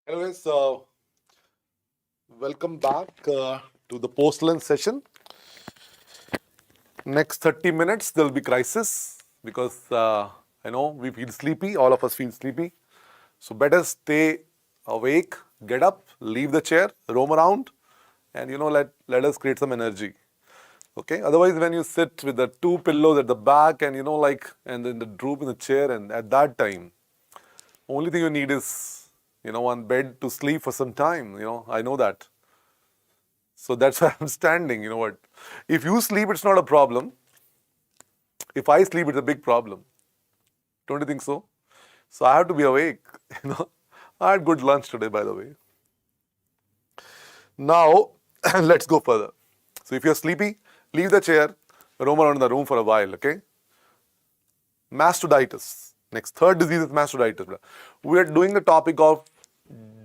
Anyways, welcome back to the post-lunch session. Next 30 minutes, there'll be crisis because I know we feel sleepy. All of us feel sleepy. So better stay awake, get up, leave the chair, roam around, and let us create some energy. Okay. Otherwise, when you sit with the two pillows at the back and and then the droop in the chair, and at that time, only thing you need is one bed to sleep for some time. I know that. So that's why I'm standing. You know what? If you sleep, it's not a problem. If I sleep, it's a big problem. Don't you think so? So I have to be awake. You know, I had good lunch today, by the way. Now, let's go further. So if you're sleepy, leave the chair, roam around in the room for a while, okay? Mastoiditis. Next, third disease is mastoiditis. We are doing the topic of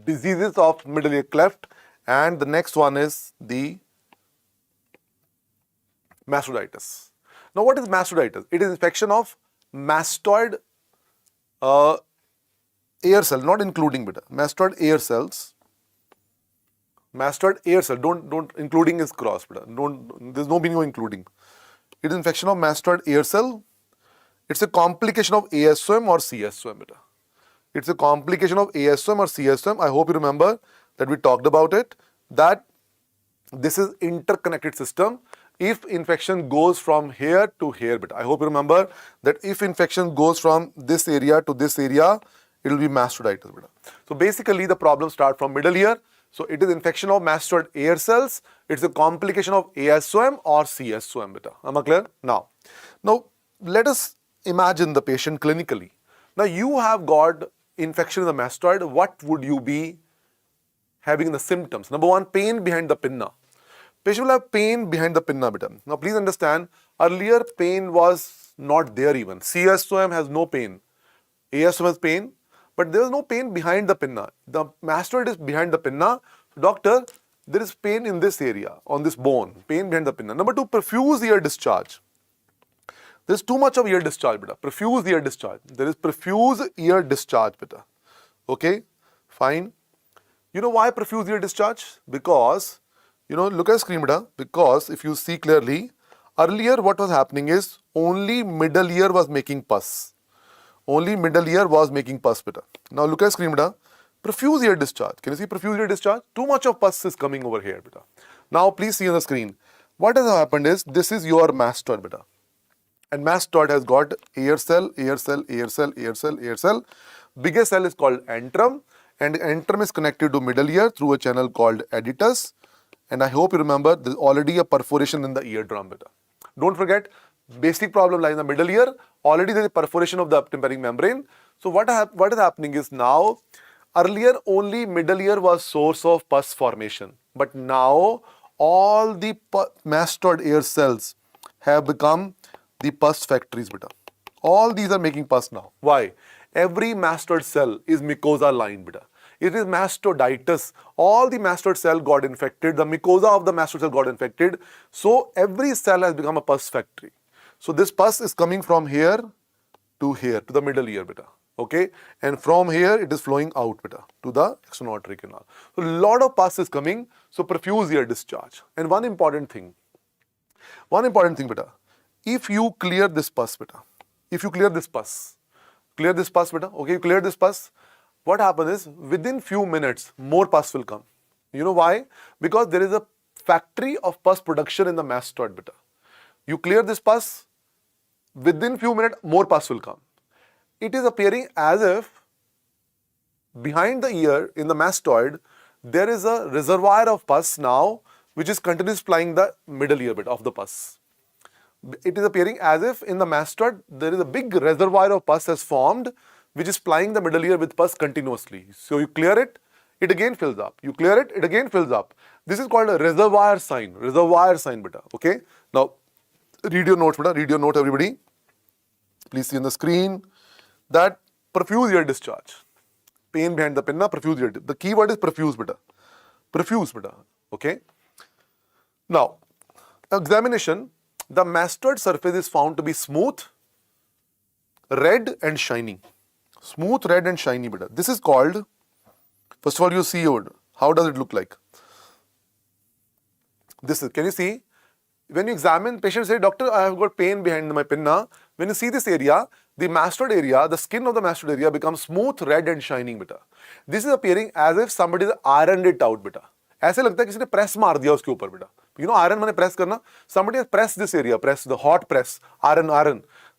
diseases of middle ear cleft, and the next one is the mastoiditis. Now, what is mastoiditis? It is infection of mastoid air cell, not including beta. Mastoid air cells. Mastoid air cell. Don't including is cross beta. There's no meaning of including. It is infection of mastoid air cell. It's a complication of ASOM or CSOM beta. It's a complication of ASOM or CSOM. I hope you remember that we talked about it. That this is interconnected system. If infection goes from here to here, but I hope you remember that if infection goes from this area to this area, it will be mastoiditis. So basically, the problem starts from middle ear. So it is infection of mastoid air cells. It's a complication of ASOM or CSOM. Beta. Am I clear? Now, let us imagine the patient clinically. Now you have got infection in the mastoid. What would you be having the symptoms? Number one, pain behind the pinna. Patient will have pain behind the pinna beta. Now please understand, earlier pain was not there even. CSOM has no pain. ASOM has pain, but there is no pain behind the pinna. The mastoid is behind the pinna. Doctor, there is pain in this area, on this bone, pain behind the pinna. Number two, profuse ear discharge. There is too much of ear discharge beta. Profuse ear discharge. There is profuse ear discharge beta. Okay, fine. You know why profuse ear discharge? Because look at the screen beta, because if you see clearly, earlier what was happening is only middle ear was making pus. Only middle ear was making pus beta. Now look at the screen beta, profuse ear discharge. Can you see profuse ear discharge? Too much of pus is coming over here beta. Now please see on the screen. What has happened is, this is your mastoid beta. And mastoid has got air cell, air cell, air cell, air cell, air cell. Biggest cell is called antrum, and antrum is connected to middle ear through a channel called adytus. And I hope you remember, there's already a perforation in the eardrum beta. Don't forget, basic problem lies in the middle ear. Already there is a perforation of the tympanic membrane. So what is happening is, now, earlier only middle ear was source of pus formation. But now all the mastoid air cells have become the pus factories beta. All these are making pus now. Why? Every mastoid cell is mucosa lined beta. It is mastoiditis. All the mastoid cell got infected. The mucosa of the mastoid cell got infected. So every cell has become a pus factory. So this pus is coming from here, to the middle ear beta. Okay, and from here it is flowing out beta to the external auditory canal. So a lot of pus is coming. So profuse ear discharge. And one important thing beta. If you clear this pus beta, okay, you clear this pus, what happens is, within few minutes, more pus will come. You know why? Because there is a factory of pus production in the mastoid beta. You clear this pus, within few minutes, more pus will come. It is appearing as if behind the ear, in the mastoid, there is a reservoir of pus now, which is continuously supplying the middle ear bit of the pus. It is appearing as if in the mastoid, there is a big reservoir of pus has formed, which is plying the middle ear with pus continuously. So you clear it, it again fills up. You clear it, it again fills up. This is called a reservoir sign beta. Okay. Now, read your notes beta. Read your note, everybody. Please see on the screen that profuse ear discharge. Pain behind the pinna, profuse ear. The key word is profuse beta. Profuse beta. Okay. Now, examination. The mastoid surface is found to be smooth, red and shiny. Smooth, red and shiny beta. This is called, First of all, you CO'd. How does it look like? This is, can you see? When you examine, patients say, doctor, I have got pain behind my pinna. When you see this area, the mastoid area, the skin of the mastoid area becomes smooth, red and shining, beta. This is appearing as if somebody has ironed it out, beta. ऐसे लगता है किसी ने press मार दिया उसके ऊपर, बेटा. You know iron माने प्रेस करना. Somebody has pressed this area, press the hot press, iron.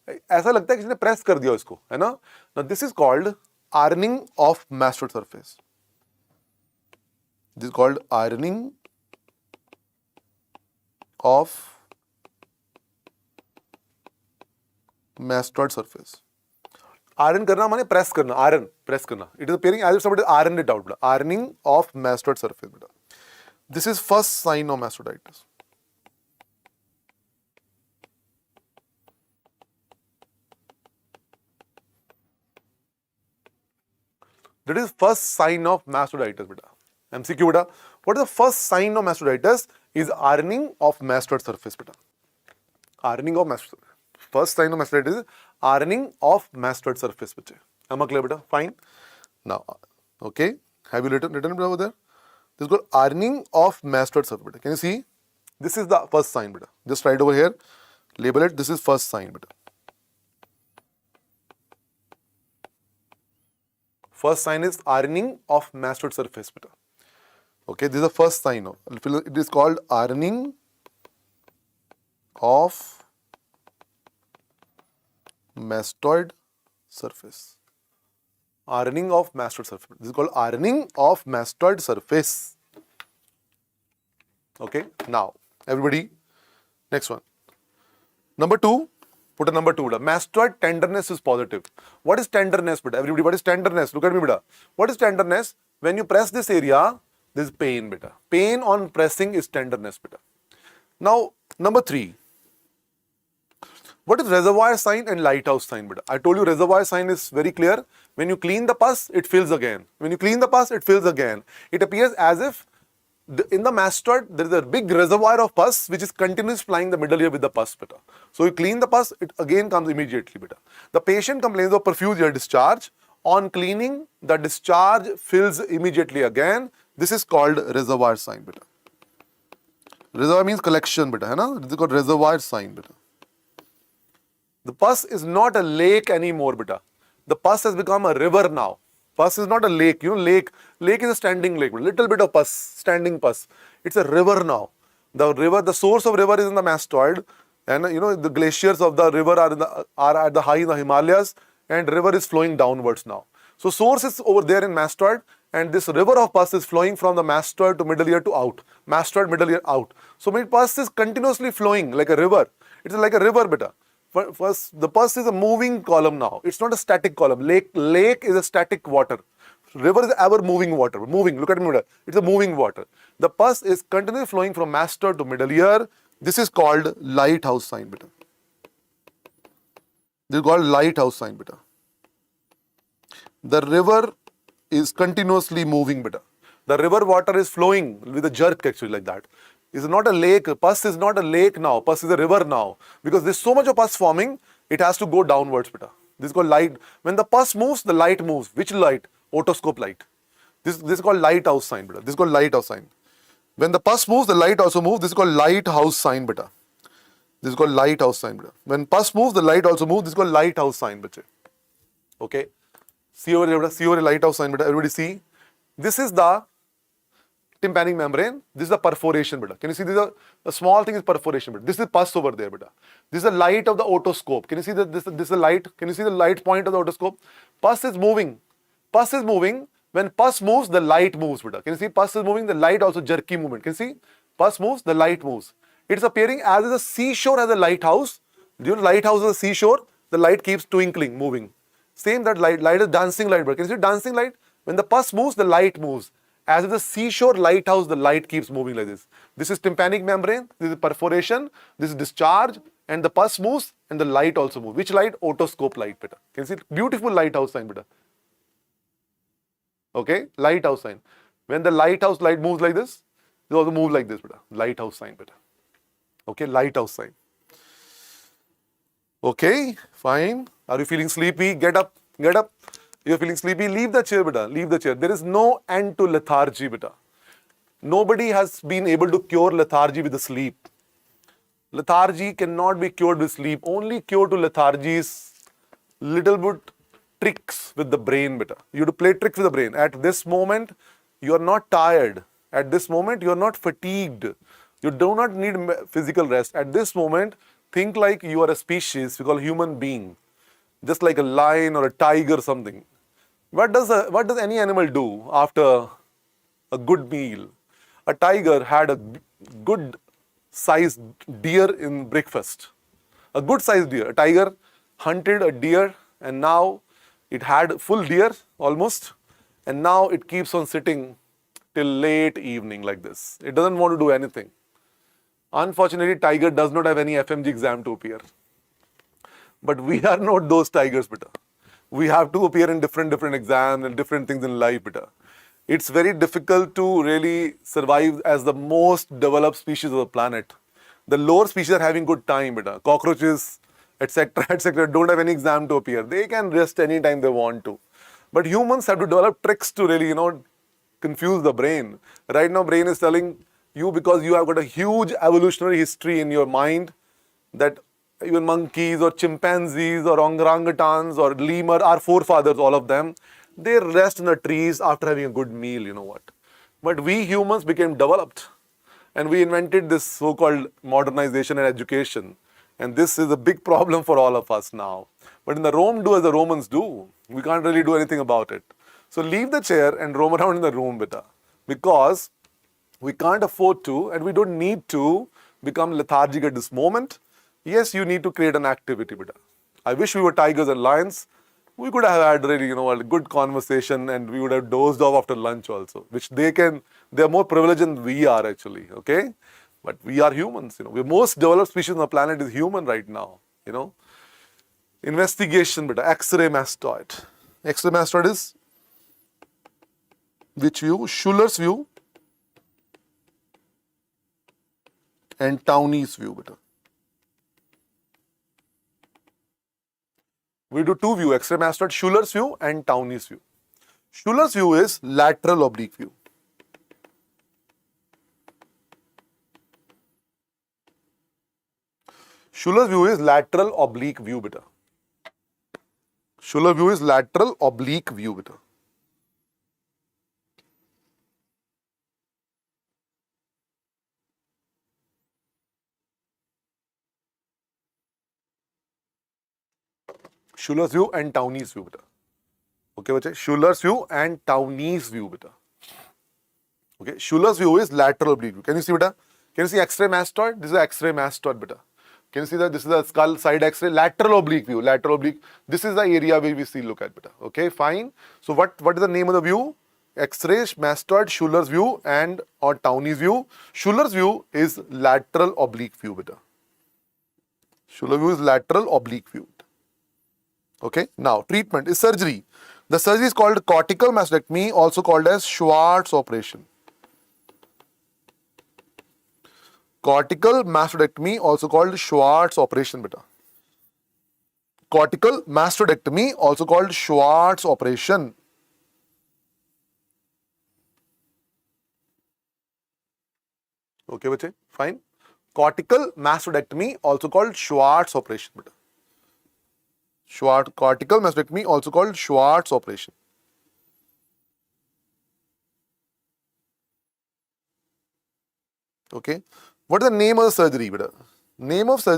ऐसा लगता है किसी ने प्रेस कर दिया उसको, है ना? Now this is called ironing of mastoid surface. This is called ironing of mastoid surface. Iron करना माने प्रेस करना, iron, प्रेस करना. It is appearing as if somebody ironed it out, beta. Ironing of mastoid surface, beta. This is first sign of mastoiditis. That is first sign of mastoiditis, beta. MCQ, beta. What is the first sign of mastoiditis? Is ironing of mastoid surface, beta. Ironing of mastoid. First sign of mastoiditis is ironing of mastoid surface, beta. Am I clear, beta? Fine. Now, okay. Have you written it over there? This is called ironing of mastoid surface, beta. Can you see? This is the first sign, beta. Just write over here. Label it. This is first sign, beta. First sign is ironing of mastoid surface, beta. Okay, this is the first sign. It is called ironing of mastoid surface. Ironing of mastoid surface. This is called ironing of mastoid surface. Okay, now everybody, next one. Number 2, put a number 2. Mastoid tenderness is positive. What is tenderness, beta? Everybody, what is tenderness? Look at me, beta. What is tenderness? When you press this area, there is pain, beta. Pain on pressing is tenderness, beta. Now, number 3. What is reservoir sign and lighthouse sign, beta? I told you reservoir sign is very clear. When you clean the pus, it fills again. When you clean the pus, it fills again. It appears as if in the mastoid, there is a big reservoir of pus which is continuously supplying the middle ear with the pus, beta. So you clean the pus, it again comes immediately, beta. The patient complains of profuse ear discharge. On cleaning, the discharge fills immediately again. This is called reservoir sign, beta. Reservoir means collection, beta. This is called reservoir sign, beta. The pus is not a lake anymore, beta. The pus has become a river now. Pus is not a lake. You know, lake is a standing lake. Little bit of pus, standing pus. It's a river now. The source of river is in the mastoid, and you know the glaciers of the river are at the high in the Himalayas, and river is flowing downwards now. So source is over there in mastoid, and this river of pus is flowing from the mastoid to middle ear to out. Mastoid, middle ear, out. So pus is continuously flowing like a river. It's like a river, beta. First, the pus is a moving column now. It's not a static column. Lake is a static water. River is ever moving water. Moving. Look at me. It's a moving water. The pus is continuously flowing from mastoid to middle ear. This is called lighthouse sign, beta. This is called lighthouse sign, beta. The river is continuously moving, beta. The river water is flowing with a jerk, actually, like that. It's not a lake. Pus is not a lake now. Pus is a river now. Because there's so much of pus forming, it has to go downwards, beta. This is called light. When the pus moves, the light moves. Which light? Otoscope light. This is called lighthouse sign, beta. This is called lighthouse sign. When the pus moves, the light also moves. This is called lighthouse sign, beta. This is called lighthouse sign, beta. When pus moves, the light also moves. This is called lighthouse sign, beta. Okay. See over there, beta. See over the lighthouse sign, beta. Everybody see? This is the tympanic membrane. This is the perforation, beta. Can you see this? A small thing is perforation, beta. This is pus over there, beta. This is the light of the otoscope. Can you see that this is the light? Can you see the light point of the otoscope? Pus is moving. Pus is moving. When pus moves, the light moves, beta. Can you see? Pus is moving. The light also jerky movement. Can you see? Pus moves. The light moves. It's appearing as if the seashore has a lighthouse. Do you know lighthouse is a seashore? The light keeps twinkling, moving. Same that light is dancing light, beta. Can you see dancing light? When the pus moves, the light moves. As if the seashore lighthouse, the light keeps moving like this. This is tympanic membrane, this is perforation, this is discharge, and the pus moves and the light also moves. Which light? Otoscope light, beta. Can you see? Beautiful lighthouse sign, beta. Okay, lighthouse sign. When the lighthouse light moves like this, it also moves like this, beta. Lighthouse sign, beta. Okay, lighthouse sign. Okay, fine. Are you feeling sleepy? Get up, get up. You're feeling sleepy, leave the chair, beta. Leave the chair. There is no end to lethargy, beta. Nobody has been able to cure lethargy with the sleep. Lethargy cannot be cured with sleep. Only cure to lethargy is little bit tricks with the brain, beta. You have to play tricks with the brain. At this moment, you are not tired. At this moment, you are not fatigued. You do not need physical rest. At this moment, think like you are a species we call human being, just like a lion or a tiger or something. What does any animal do after a good meal? A tiger had a good sized deer in breakfast. A good sized deer. A tiger hunted a deer and now it had full deer almost, and now it keeps on sitting till late evening like this. It doesn't want to do anything. Unfortunately, tiger does not have any Fmge exam to appear. But we are not those tigers, beta. We have to appear in different exams and different things in life, beta. It's very difficult to really survive as the most developed species of the planet. The lower species are having good time, beta. Cockroaches, etc., etc., don't have any exam to appear. They can rest anytime they want to. But humans have to develop tricks to really, confuse the brain. Right now, brain is telling you, because you have got a huge evolutionary history in your mind, that even monkeys or chimpanzees or orangutans or lemur, our forefathers, all of them, they rest in the trees after having a good meal, you know what. But we humans became developed and we invented this so-called modernization and education. And this is a big problem for all of us now. But in the Rome, do as the Romans do. We can't really do anything about it. So leave the chair and roam around in the room, beta. Because we can't afford to and we don't need to become lethargic at this moment. Yes, you need to create an activity, beta. I wish we were tigers and lions. We could have had really, a good conversation and we would have dozed off after lunch also, which they're more privileged than we are actually, okay? But we are humans, We're most developed species on the planet is human right now, Investigation, beta, X-ray mastoid. X-ray mastoid is which view? Schuller's view and Townie's view, beta. We do two view, X-ray mastoid, Schuller's view and Townie's view. Schuller's view is lateral oblique view. Schuller's view is lateral oblique view, beta. Schuller's view is lateral oblique view, beta. Schuller's view and Townie's view, beta. Okay, bache? Schuller's view and Townie's view, beta. Okay, Schuller's view is lateral oblique view. Can you see, beta? Can you see X-ray mastoid? This is X-ray mastoid, beta. Can you see that this is the skull side X-ray? Lateral oblique view. Lateral oblique. This is the area where we see look at, beta. Okay, fine. So what is the name of the view? X-ray mastoid, Schuller's view and or Townie's view. Schuller's view is lateral oblique view, beta. Schuller's view is lateral oblique view. Okay, now treatment is surgery. The surgery is called cortical mastectomy, also called as Schwartz operation. Cortical mastectomy, also called Schwartz operation, beta. Cortical mastectomy, also called Schwartz operation. Okay, bache, fine. Cortical mastectomy, also called Schwartz operation, beta. Cortical mastectomy, also called Schwartz operation. Okay. What is the name of the surgery, beta? Name of the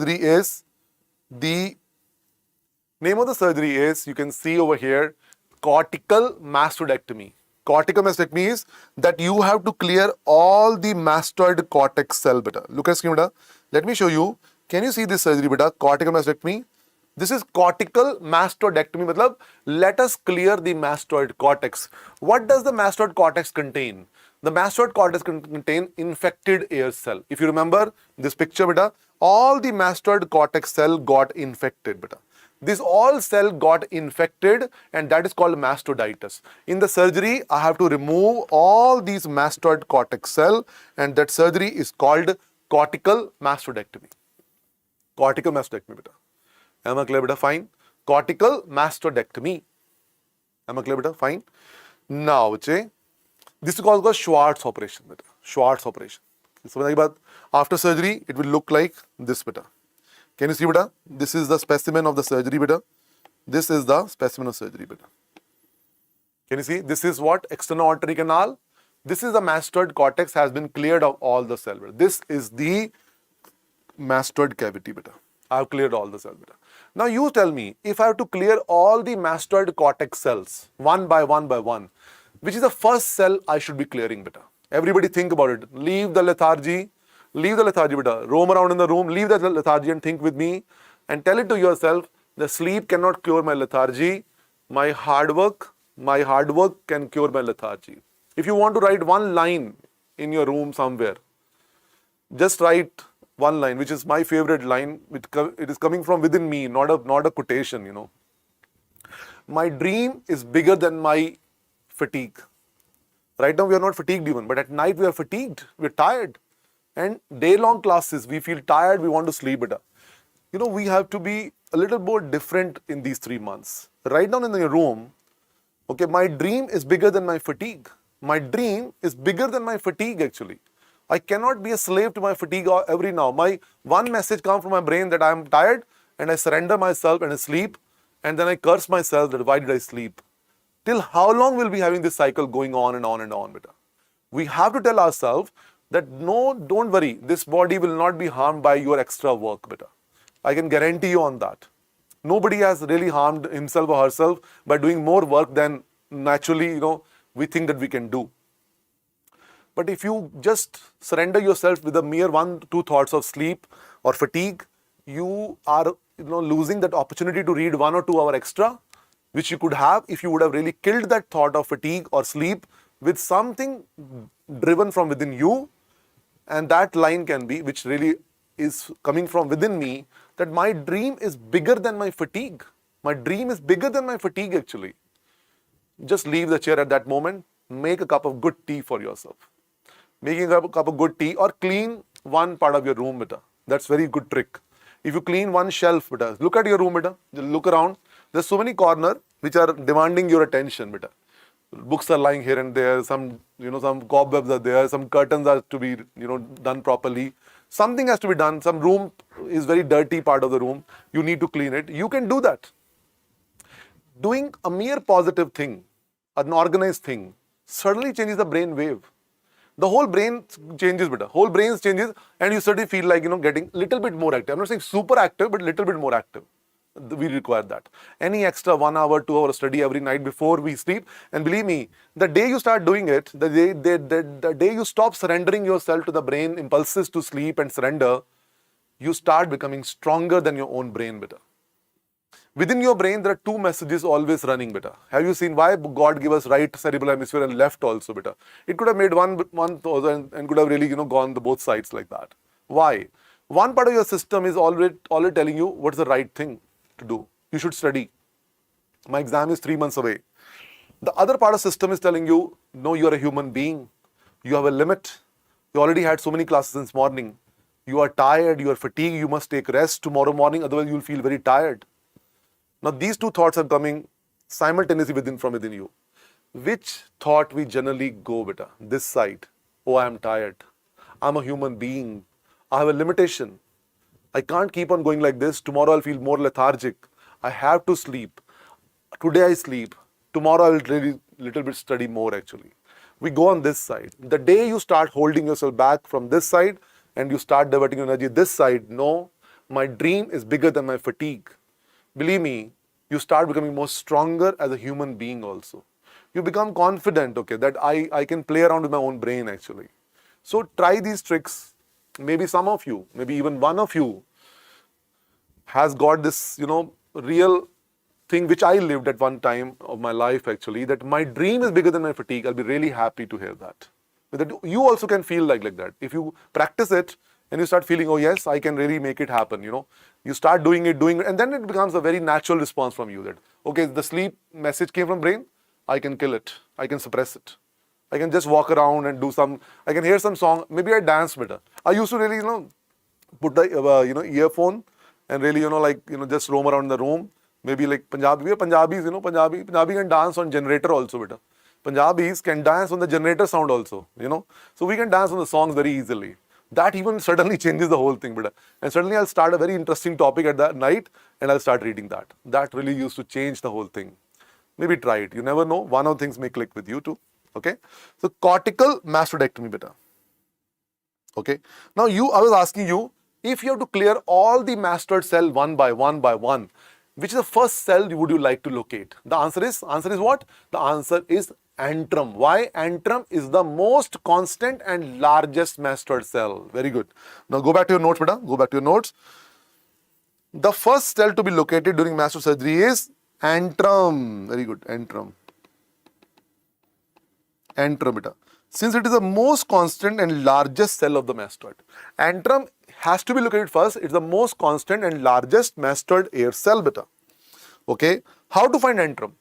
surgery is, you can see over here, cortical mastectomy. Cortical mastectomy is that you have to clear all the mastoid cortex cell, beta. Look at screen, beta. Let me show you. Can you see this surgery, beta? Cortical mastectomy. This is cortical mastoidectomy, matlab, let us clear the mastoid cortex. What does the mastoid cortex contain? The mastoid cortex contain infected air cell. If you remember this picture, beta, all the mastoid cortex cell got infected, beta. This all cell got infected and that is called mastoiditis. In the surgery, I have to remove all these mastoid cortex cell and that surgery is called cortical mastoidectomy. Cortical mastoidectomy, beta. Am I clear, beta? Fine. Cortical mastoidectomy. Am I clear, beta? Fine. Now, this is called Schwartz operation, beta. Schwartz operation. So, after surgery, it will look like this, beta. Can you see, beta? This is the specimen of the surgery, beta. This is the specimen of surgery, beta. Can you see? This is what? External auditory canal. This is the mastoid cortex has been cleared of all the cell, beta. This is the mastoid cavity, beta. I have cleared all the cells, beta. Now you tell me, if I have to clear all the mastoid cortex cells, one by one, which is the first cell I should be clearing, beta? Everybody think about it. Leave the lethargy, beta. Roam around in the room, leave the lethargy and think with me and tell it to yourself, the sleep cannot cure my lethargy. My hard work can cure my lethargy. If you want to write one line in your room somewhere, just write one line, which is my favorite line. It is coming from within me, not a quotation, My dream is bigger than my fatigue. Right now we are not fatigued even, but at night we are fatigued, we are tired. And day-long classes, we feel tired, we want to sleep better. We have to be a little more different in these 3 months. Write down in your room, okay, my dream is bigger than my fatigue. My dream is bigger than my fatigue actually. I cannot be a slave to my fatigue every now. My one message comes from my brain that I am tired and I surrender myself and I sleep and then I curse myself that why did I sleep? Till how long will we be having this cycle going on and on and on, beta? We have to tell ourselves that no, don't worry, this body will not be harmed by your extra work, beta. I can guarantee you on that. Nobody has really harmed himself or herself by doing more work than naturally, we think that we can do. But if you just surrender yourself with a mere 1-2 thoughts of sleep or fatigue, you are losing that opportunity to read 1 or 2 hours extra, which you could have if you would have really killed that thought of fatigue or sleep with something driven from within you. And that line can be, which really is coming from within me, that my dream is bigger than my fatigue. My dream is bigger than my fatigue actually. Just leave the chair at that moment, make a cup of good tea for yourself. Making a cup of good tea or clean one part of your room, beta. That's very good trick. If you clean one shelf, beta, look at your room, beta. Look around. There's so many corners which are demanding your attention, beta. Books are lying here and there. Some cobwebs are there. Some curtains are to be, done properly. Something has to be done. Some room is very dirty part of the room. You need to clean it. You can do that. Doing a mere positive thing, an organized thing, suddenly changes the brain wave. The whole brain changes, beta. Whole brain changes and you suddenly feel like, getting little bit more active. I'm not saying super active, but little bit more active. We require that. Any extra 1 hour, 2 hour study every night before we sleep. And believe me, the day you start doing it, the day you stop surrendering yourself to the brain impulses to sleep and surrender, you start becoming stronger than your own brain, beta. Within your brain, there are 2 messages always running, beta. Have you seen why God gave us right cerebral hemisphere and left also, beta? It could have made one and could have really, gone the both sides like that. Why? One part of your system is already telling you what's the right thing to do. You should study. My exam is 3 months away. The other part of the system is telling you, no, you are a human being. You have a limit. You already had so many classes this morning. You are tired, you are fatigued, you must take rest tomorrow morning, otherwise you will feel very tired. Now these 2 thoughts are coming simultaneously from within you. Which thought we generally go, beta? This side. Oh, I am tired. I'm a human being. I have a limitation. I can't keep on going like this. Tomorrow I'll feel more lethargic. I have to sleep. Today I sleep. Tomorrow I will really little bit study more actually. We go on this side. The day you start holding yourself back from this side and you start diverting your energy this side, no, my dream is bigger than my fatigue. Believe me, you start becoming more stronger as a human being also. You become confident, okay, that I can play around with my own brain actually. So try these tricks. Maybe some of you, maybe even one of you has got this, real thing which I lived at one time of my life actually, that my dream is bigger than my fatigue. I'll be really happy to hear that. That you also can feel like that. If you practice it and you start feeling, oh yes, I can really make it happen, You start doing it, and then it becomes a very natural response from you that, okay, the sleep message came from brain, I can kill it, I can suppress it. I can just walk around and I can hear some song, maybe I dance better. I used to really, put the, earphone and really, just roam around the room. Maybe like Punjabi, we are Punjabis, you know, Punjabi can dance on generator also, beta. Punjabis can dance on the generator sound also, you know. So we can dance on the songs very easily. That even suddenly changes the whole thing, beta. And suddenly I'll start a very interesting topic at that night and I'll start reading that. That really used to change the whole thing. Maybe try it. You never know. One of the things may click with you too. Okay. So cortical mastodectomy, beta. Okay. Now I was asking you, if you have to clear all the mastoid cell one by one, which is the first cell would you like to locate? The answer is what? The answer is antrum. Why? Antrum is the most constant and largest mastoid cell. Very good. Now go back to your notes, beta. Go back to your notes. The first cell to be located during mastoid surgery is antrum. Very good. Antrum. Antrum, beta. Since it is the most constant and largest cell of the mastoid, antrum has to be located first. It's the most constant and largest mastoid air cell, beta. Okay. How to find antrum?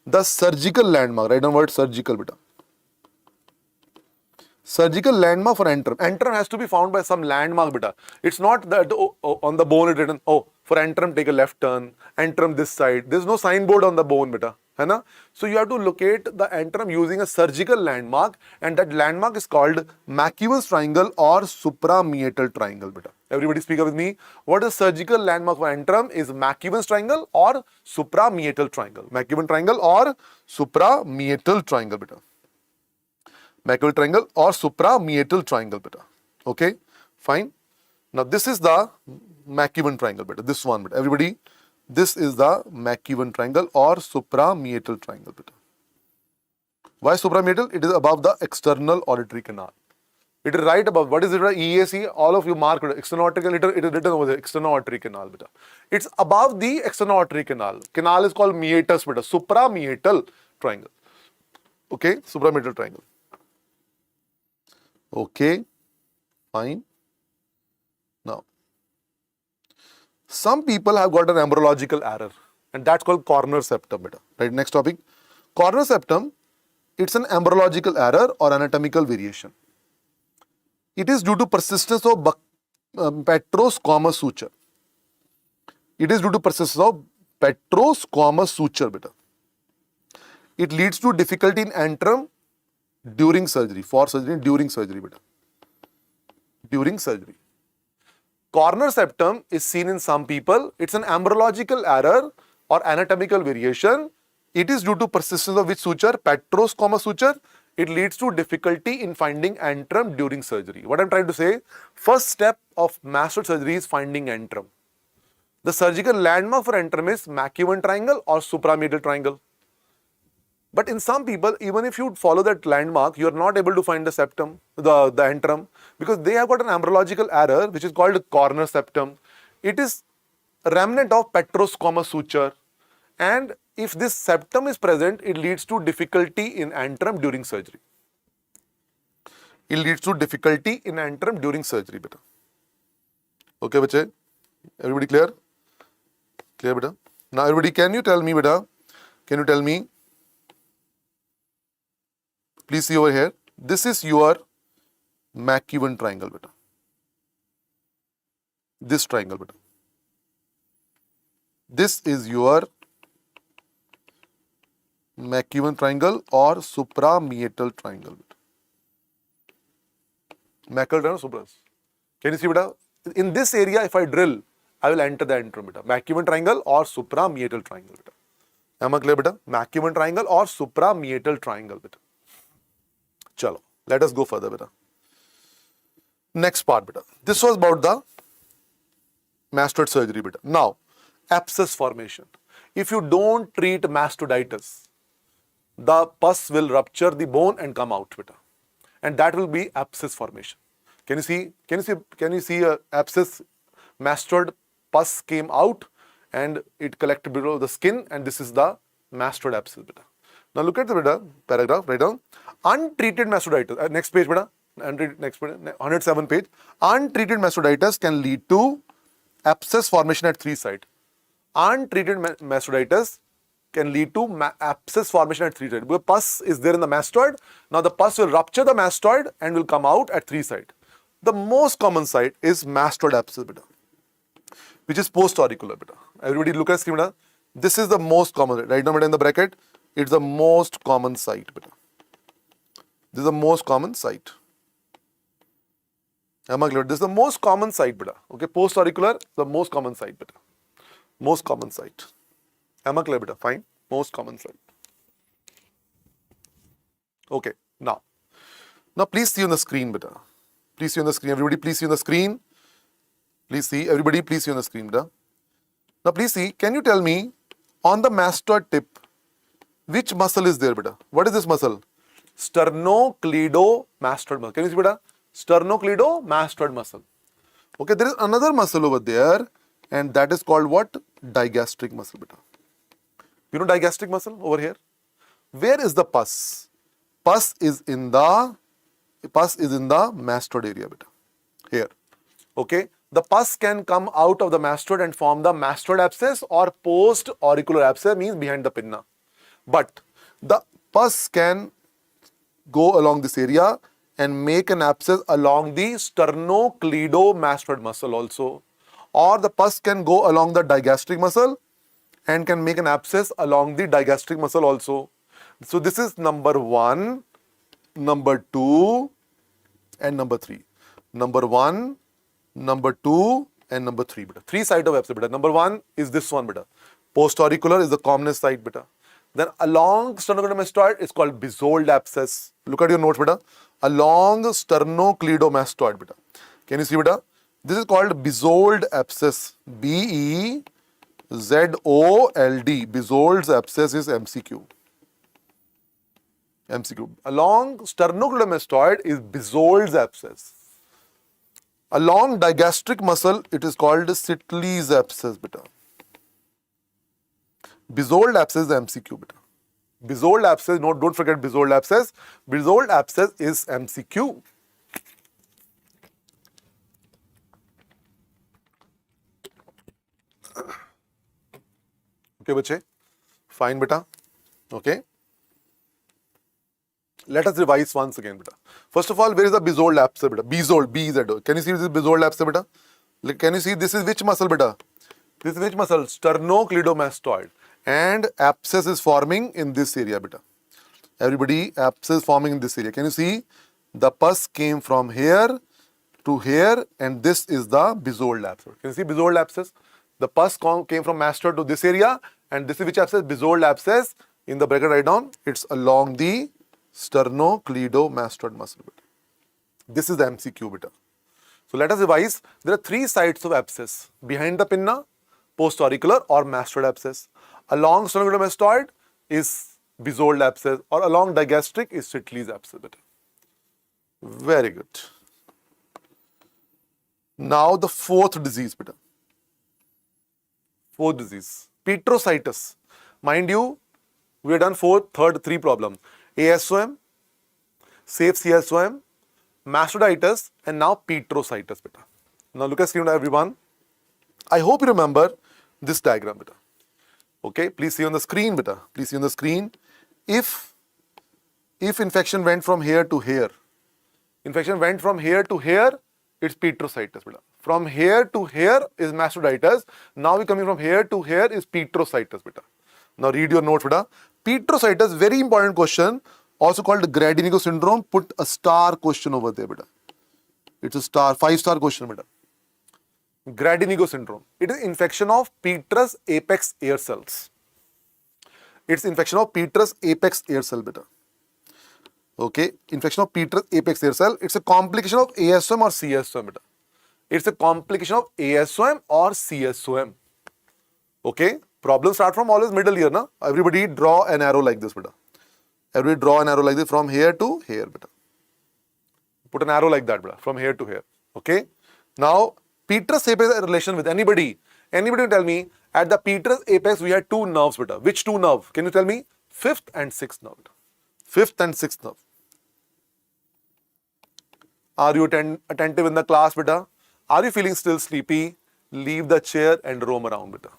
The surgical landmark. Write down word surgical, beta. Surgical landmark for antrum. Antrum has to be found by some landmark, beta. It's not that on the bone it's written, oh, for antrum take a left turn, antrum this side. There's no signboard on the bone, beta. Hai? So you have to locate the antrum using a surgical landmark, and that landmark is called McEwen's triangle or suprameatal triangle, beta. Everybody speak up with me. What is surgical landmark for antrum? Is McEwen's triangle or suprameatal triangle. McEwen triangle or suprameatal triangle, beta. McEwen triangle or suprameatal triangle, beta. Okay, fine. Now this is the McEwen triangle, beta. This one, beta. Everybody, this is the McEwen triangle or suprameatal triangle, beta. Why suprameatal? It is above the external auditory canal. It is right above. What is it? EAC. All of you mark it. External auditory canal. It is written over there. External auditory canal, beta. It's above the external auditory canal. Canal is called meatus, beta. Suprameatal triangle. Okay, suprameatal triangle. Okay, fine. Now, some people have got an embryological error, and that's called corner septum, beta. Right, next topic. Corner septum, it's an embryological error or anatomical variation. It is due to persistence of petrosquamous suture. It is due to persistence of petrosquamous suture, beta. It leads to difficulty in antrum during surgery, during surgery, beta. During surgery. Corner septum is seen in some people. It's an embryological error or anatomical variation. It is due to persistence of which suture? Petrosquamous suture. It leads to difficulty in finding antrum during surgery. What I'm trying to say, first step of mastoid surgery is finding antrum. The surgical landmark for antrum is McEwen triangle or suprameatal triangle. But in some people, even if you follow that landmark, you are not able to find the septum, the antrum, because they have got an embryological error, which is called corner septum. It is a remnant of petrosquamous suture. And if this septum is present, it leads to difficulty in antrum during surgery. It leads to difficulty in antrum during surgery, beta. Okay, bache? Everybody clear? Clear, beta? Now, everybody, can you tell me, beta? Can you tell me? Please see over here. This is your McEwen triangle, beta. This triangle, beta. This is your McEwen triangle or suprameatal triangle, beta. McEwen triangle, supras. Can you see, beta? In this area, if I drill, I will enter the antrum, beta. McEwen triangle or suprameatal triangle, beta. Am I clear, beta? McEwen triangle or suprameatal triangle, beta. Chalo, let us go further, beta. Next part, beta. This was about the mastoid surgery, beta. Now, abscess formation. If you don't treat mastoiditis, the pus will rupture the bone and come out, beta. And that will be abscess formation. Can you see a abscess? Mastoid pus came out and it collected below the skin, and this is the mastoid abscess, beta. Now look at the beta paragraph, write down. Untreated mastoiditis. Next page, beta. Next page, 107 page. Untreated mastoiditis can lead to abscess formation at 3 sites. Untreated mastoiditis can lead to abscess formation at 3 sites. Because pus is there in the mastoid. Now the pus will rupture the mastoid and will come out at 3 sites. The most common site is mastoid abscess, beta. which is post-auricular beta. Everybody look at screen beta. This is the most common, right now beta in the bracket, it's the most common site beta. This is the most common site. Am I clear? This is the most common site beta. Okay, post-auricular, the most common site beta. Most common site. Am I clear beta? Fine. Most common site. Okay, now please see on the screen beta. Please see on the screen. Everybody please see on the screen. Please see. Everybody please see on the screen beta. Now please see. Can you tell me on the mastoid tip which muscle is there beta? What is this muscle? Sternocleidomastoid muscle. Can you see beta? Sternocleidomastoid muscle. Okay, there is another muscle over there and that is called what? Digastric muscle beta. You know digastric muscle over here? Where is the pus? Pus is in the mastoid area beta. Here. Okay. The pus can come out of the mastoid and form the mastoid abscess or post-auricular abscess, means behind the pinna. But the pus can go along this area and make an abscess along the sternocleidomastoid muscle also. Or the pus can go along the digastric muscle and can make an abscess along the digastric muscle also. So this is number 1, number 2 and number 3. Number 1, number 2 and number 3 beta. 3 site of abscess beta. Number 1 is this one beta. Post-auricular is the commonest site beta. Then along sternocleidomastoid is called bezold abscess. Look at your notes beta. Along sternocleidomastoid beta. Can you see beta? This is called bezold abscess. B-E-Z-O-L-D. Bezold's abscess is MCQ. MCQ. Along sternocleidomastoid is bezold's abscess. Along digastric muscle, it is called Sitley's abscess beta. Bezold abscess is MCQ beta. Bezold abscess, no, don't forget bezold abscess. Bezold abscess is MCQ. Okay, bache? Fine beta. Okay. Let us revise once again beta. First of all, where is the bezold abscess beta? Bezold, B-Z-O. Can you see this is bezold abscess beta? Can you see this is which muscle beta? This is which muscle? Sternocleidomastoid. And abscess is forming in this area beta. Everybody, abscess forming in this area. Can you see? The pus came from here to here and this is the bezold abscess. Can you see bezold abscess? The pus came from mastoid to this area and this is which abscess? Bezold abscess. In the bracket write down, it's along the sternocleidomastoid muscle beta. This is the MCQ beta. So let us revise. There are 3 sites of abscess. Behind the pinna, post-auricular or mastoid abscess. Along sternocleidomastoid is bezold abscess or along digastric is Sitley's abscess beta. Very good. Now the 4th disease beta. 4th disease. Petrositis. Mind you, we have done 3 problems. ASOM, safe CSOM, mastoiditis and now petrositis beta. Now look at screen everyone. I hope you remember this diagram beta. Okay, please see on the screen beta. Please see on the screen. If infection went from here to here, it's petrositis beta. From here to here is mastoiditis. Now we coming from here to here is petrositis beta. Now read your notes beta. Petrositis, very important question, also called Grady-Nico syndrome. Put a star question over there beta. It's a star, 5-star question beta. Grady-Nico syndrome. It is infection of Petrus apex air cells. It's infection of Petrus apex air cell beta. Okay, infection of Petrus apex air cell. It's a complication of ASOM or CSOM beta. It's a complication of ASOM or CSOM. Okay, problems start from always middle here, na? Everybody draw an arrow like this beta. Everybody draw an arrow like this from here to here beta. Put an arrow like that beta, from here to here. Okay, now Petrus apex relation with anybody. Anybody tell me, at the Petrus apex we had 2 nerves beta. Which 2 nerves? Can you tell me? 5th and 6th nerve beta. 5th and 6th nerve. Are you attentive in the class beta? Are you feeling still sleepy? Leave the chair and roam around beta.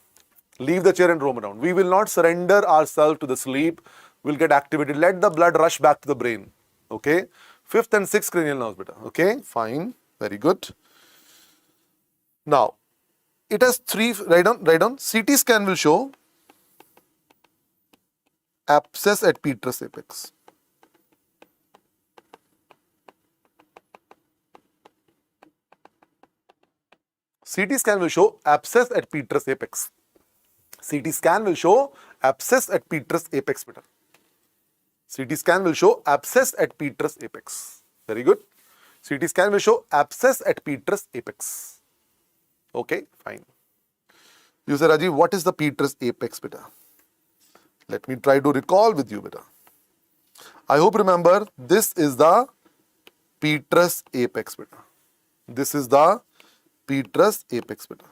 Leave the chair and roam around. We will not surrender ourselves to the sleep. We'll get activated. Let the blood rush back to the brain. Okay? 5th and 6th cranial nerves beta. Okay? Fine. Very good. Now, it has three, write down. CT scan will show abscess at petrous apex. CT scan will show abscess at petrous apex. CT scan will show abscess at petrous apex. Better. CT scan will show abscess at petrous apex. Very good. CT scan will show abscess at petrous apex. Okay, fine. You say, Rajiv, what is the petrous apex, beta? Let me try to recall with you, beta. I hope remember, this is the petrous apex, beta. This is the petrous apex, beta.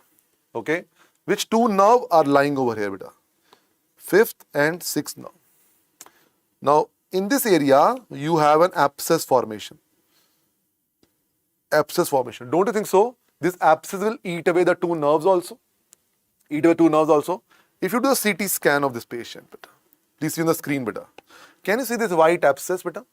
Okay. Which two nerves are lying over here, beta? Fifth and sixth nerve. Now, in this area, you have an abscess formation. Abscess formation. Don't you think so? This abscess will eat away the two nerves also. Eat away two nerves also. If you do a CT scan of this patient, beta, please see on the screen, beta. Can you see this white abscess, beta?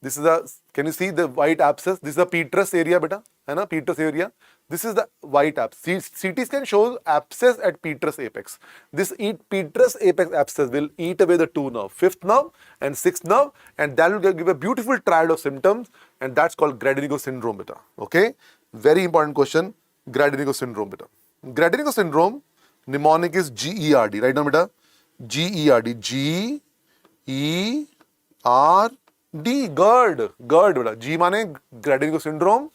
This is the, can you see the white abscess? This is the petrous area, beta. है ना? Petrous area. This is the white abscess. CT scan shows abscess at petrous apex. This petrous apex abscess will eat away the two nerve, fifth nerve and sixth nerve, and that will give a beautiful triad of symptoms, and that's called Gradinego syndrome, beta. Okay? Very important question. Gradinego syndrome, beta. Gradinego syndrome, mnemonic is GERD. Write down, beta. GERD. G-E-R-D. GERD. GERD, beta. G माने Gradinego syndrome.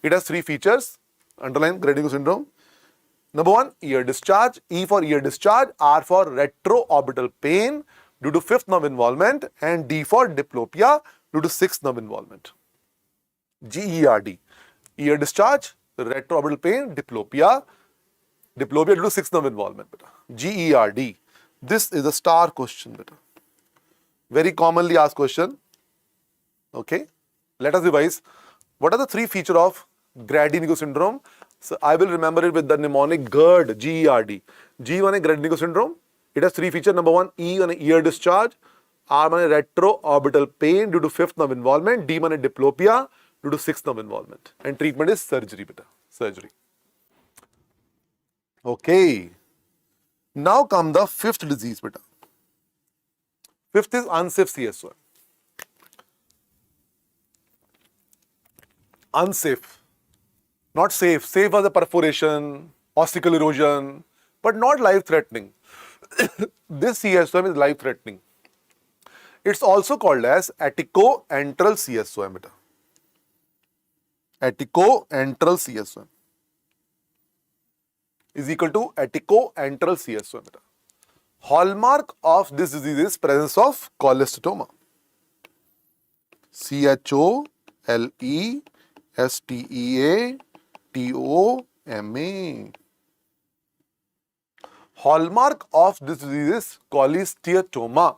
It has three features. Underline Gradinego syndrome. Number one, ear discharge. E for ear discharge. R for retroorbital pain due to fifth nerve involvement. And D for diplopia due to sixth nerve involvement. GERD. Ear discharge, retroorbital pain, diplopia. Diplopia due to sixth nerve involvement. Beta. GERD. This is a star question, beta. Very commonly asked question. Okay. Let us revise. What are the three features of Gradinego syndrome? So I will remember it with the mnemonic GERD, G-E-R-D. G one is Gradinego syndrome. It has three features. Number one, E one is ear discharge. R one is retroorbital pain due to fifth nerve involvement. D one is diplopia due to sixth nerve involvement. And treatment is surgery, beta. Surgery. Okay. Now come the fifth disease, beta. Fifth is unsafe CSO. Unsafe. Not safe. Safe was a perforation, ossicle erosion, but not life-threatening. This CSOM is life-threatening. It's also called as aticoantral CSOM, beta. Aticoantral CSOM is equal to aticoantral CSOM, beta. Hallmark of this disease is presence of cholestoma. CHOLESTEATOMA. Hallmark of this disease is cholesteatoma.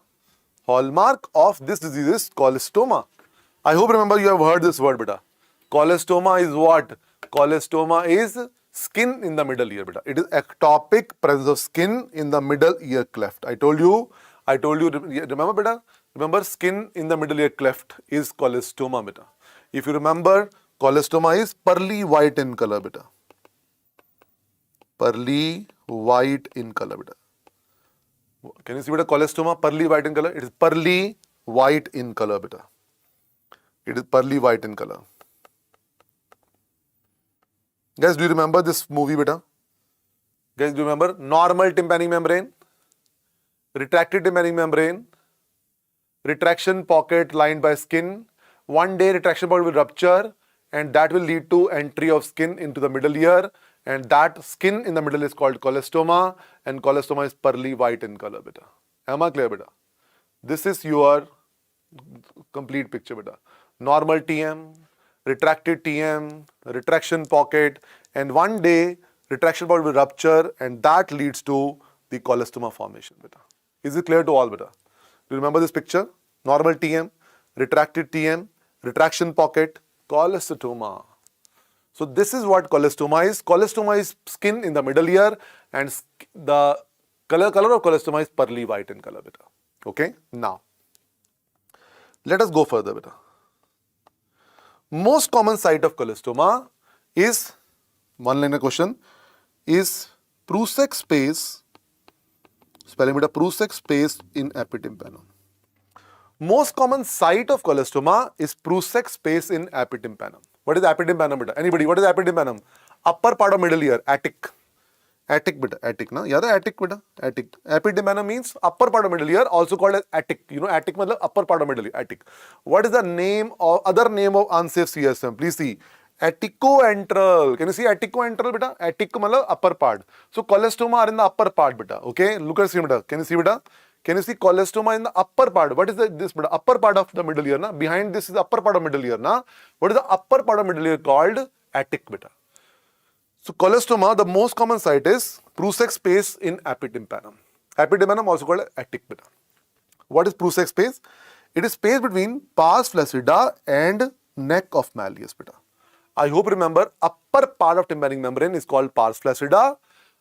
Hallmark of this disease is cholestoma. I hope remember you have heard this word, beta. Cholestoma is what? Cholestoma is skin in the middle ear, beta. It is ectopic presence of skin in the middle ear cleft. I told you, remember, beta? Remember, skin in the middle ear cleft is cholestoma, beta. If you remember, cholestoma is pearly white in color, beta. Pearly white in color, beta. Can you see, beta, cholestoma, pearly white in color? It is pearly white in color, beta. It is pearly white in color. Guys, do you remember this movie, beta? Guys, do you remember? Normal tympanic membrane, retracted tympanic membrane, retraction pocket lined by skin. One day retraction pocket will rupture and that will lead to entry of skin into the middle ear, and that skin in the middle is called cholestoma, and cholestoma is pearly white in color, beta. Am I clear, beta? This is your complete picture, beta. Normal TM, retracted TM, retraction pocket, and one day retraction pocket will rupture and that leads to the cholestoma formation, beta. Is it clear to all, beta? Do you remember this picture? Normal TM, retracted TM, retraction pocket, cholestoma. So this is what cholestoma is. Cholestoma is skin in the middle ear, and the color of cholestoma is pearly white in color, beta. Okay? Now, let us go further, beta. Most common site of cholestoma is, one liner question, is Prusek space, spelling beta, Prusek space in epitympanum. Most common site of cholestoma is Prusek space in epitympanum. What is epitympanum beta? Anybody? What is epitympanum? Upper part of middle ear, attic. Attic beta, attic na? Yeah, attic beta, attic. Epitympanum means upper part of middle ear, also called as attic. You know, attic means upper part of middle ear, attic. What is the name or other name of unsafe CSM? Please see. Atticoantral. Can you see atticoantral beta? Attic means upper part. So cholestoma are in the upper part beta. Okay, look at see beta. Can you see beta? Can you see cholestoma in the upper part? What is this beta? Upper part of the middle ear na? Behind this is the upper part of middle ear na? What is the upper part of middle ear called? Attic beta. So cholestoma, the most common site is Prusek space in epitympanum. Epitympanum also called attic beta. What is Prusek space? It is space between pars flaccida and neck of malleus beta. I hope you remember upper part of tympanic membrane is called pars flaccida.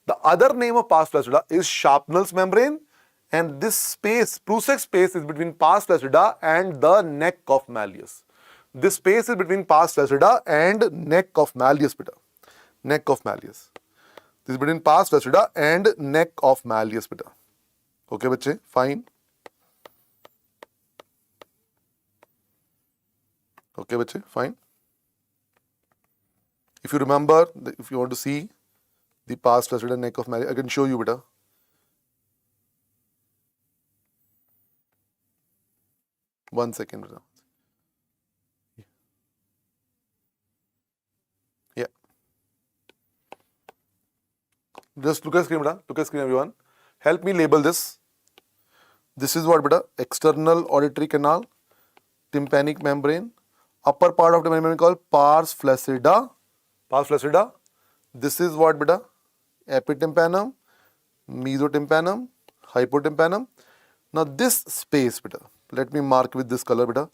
The other name of pars flaccida is Sharpnell's membrane, and this space, Prusek space, is between pars flaccida and the neck of malleus. This space is between pars flaccida and neck of malleus beta. Neck of malleus. This is between pars flaccida and neck of malleus beta. Okay, bache, fine. Okay, bache, fine. If you remember, if you want to see the pars flaccida and neck of malleus, I can show you beta. One second beta. Yeah. Just look at screen, beta. Look at screen, everyone. Help me label this. This is what, beta? External auditory canal, tympanic membrane, upper part of the membrane called pars flaccida. Pars flaccida. This is what, beta? Epitympanum, mesotympanum, hypotympanum. Now this space, beta. Let me mark with this color, beta.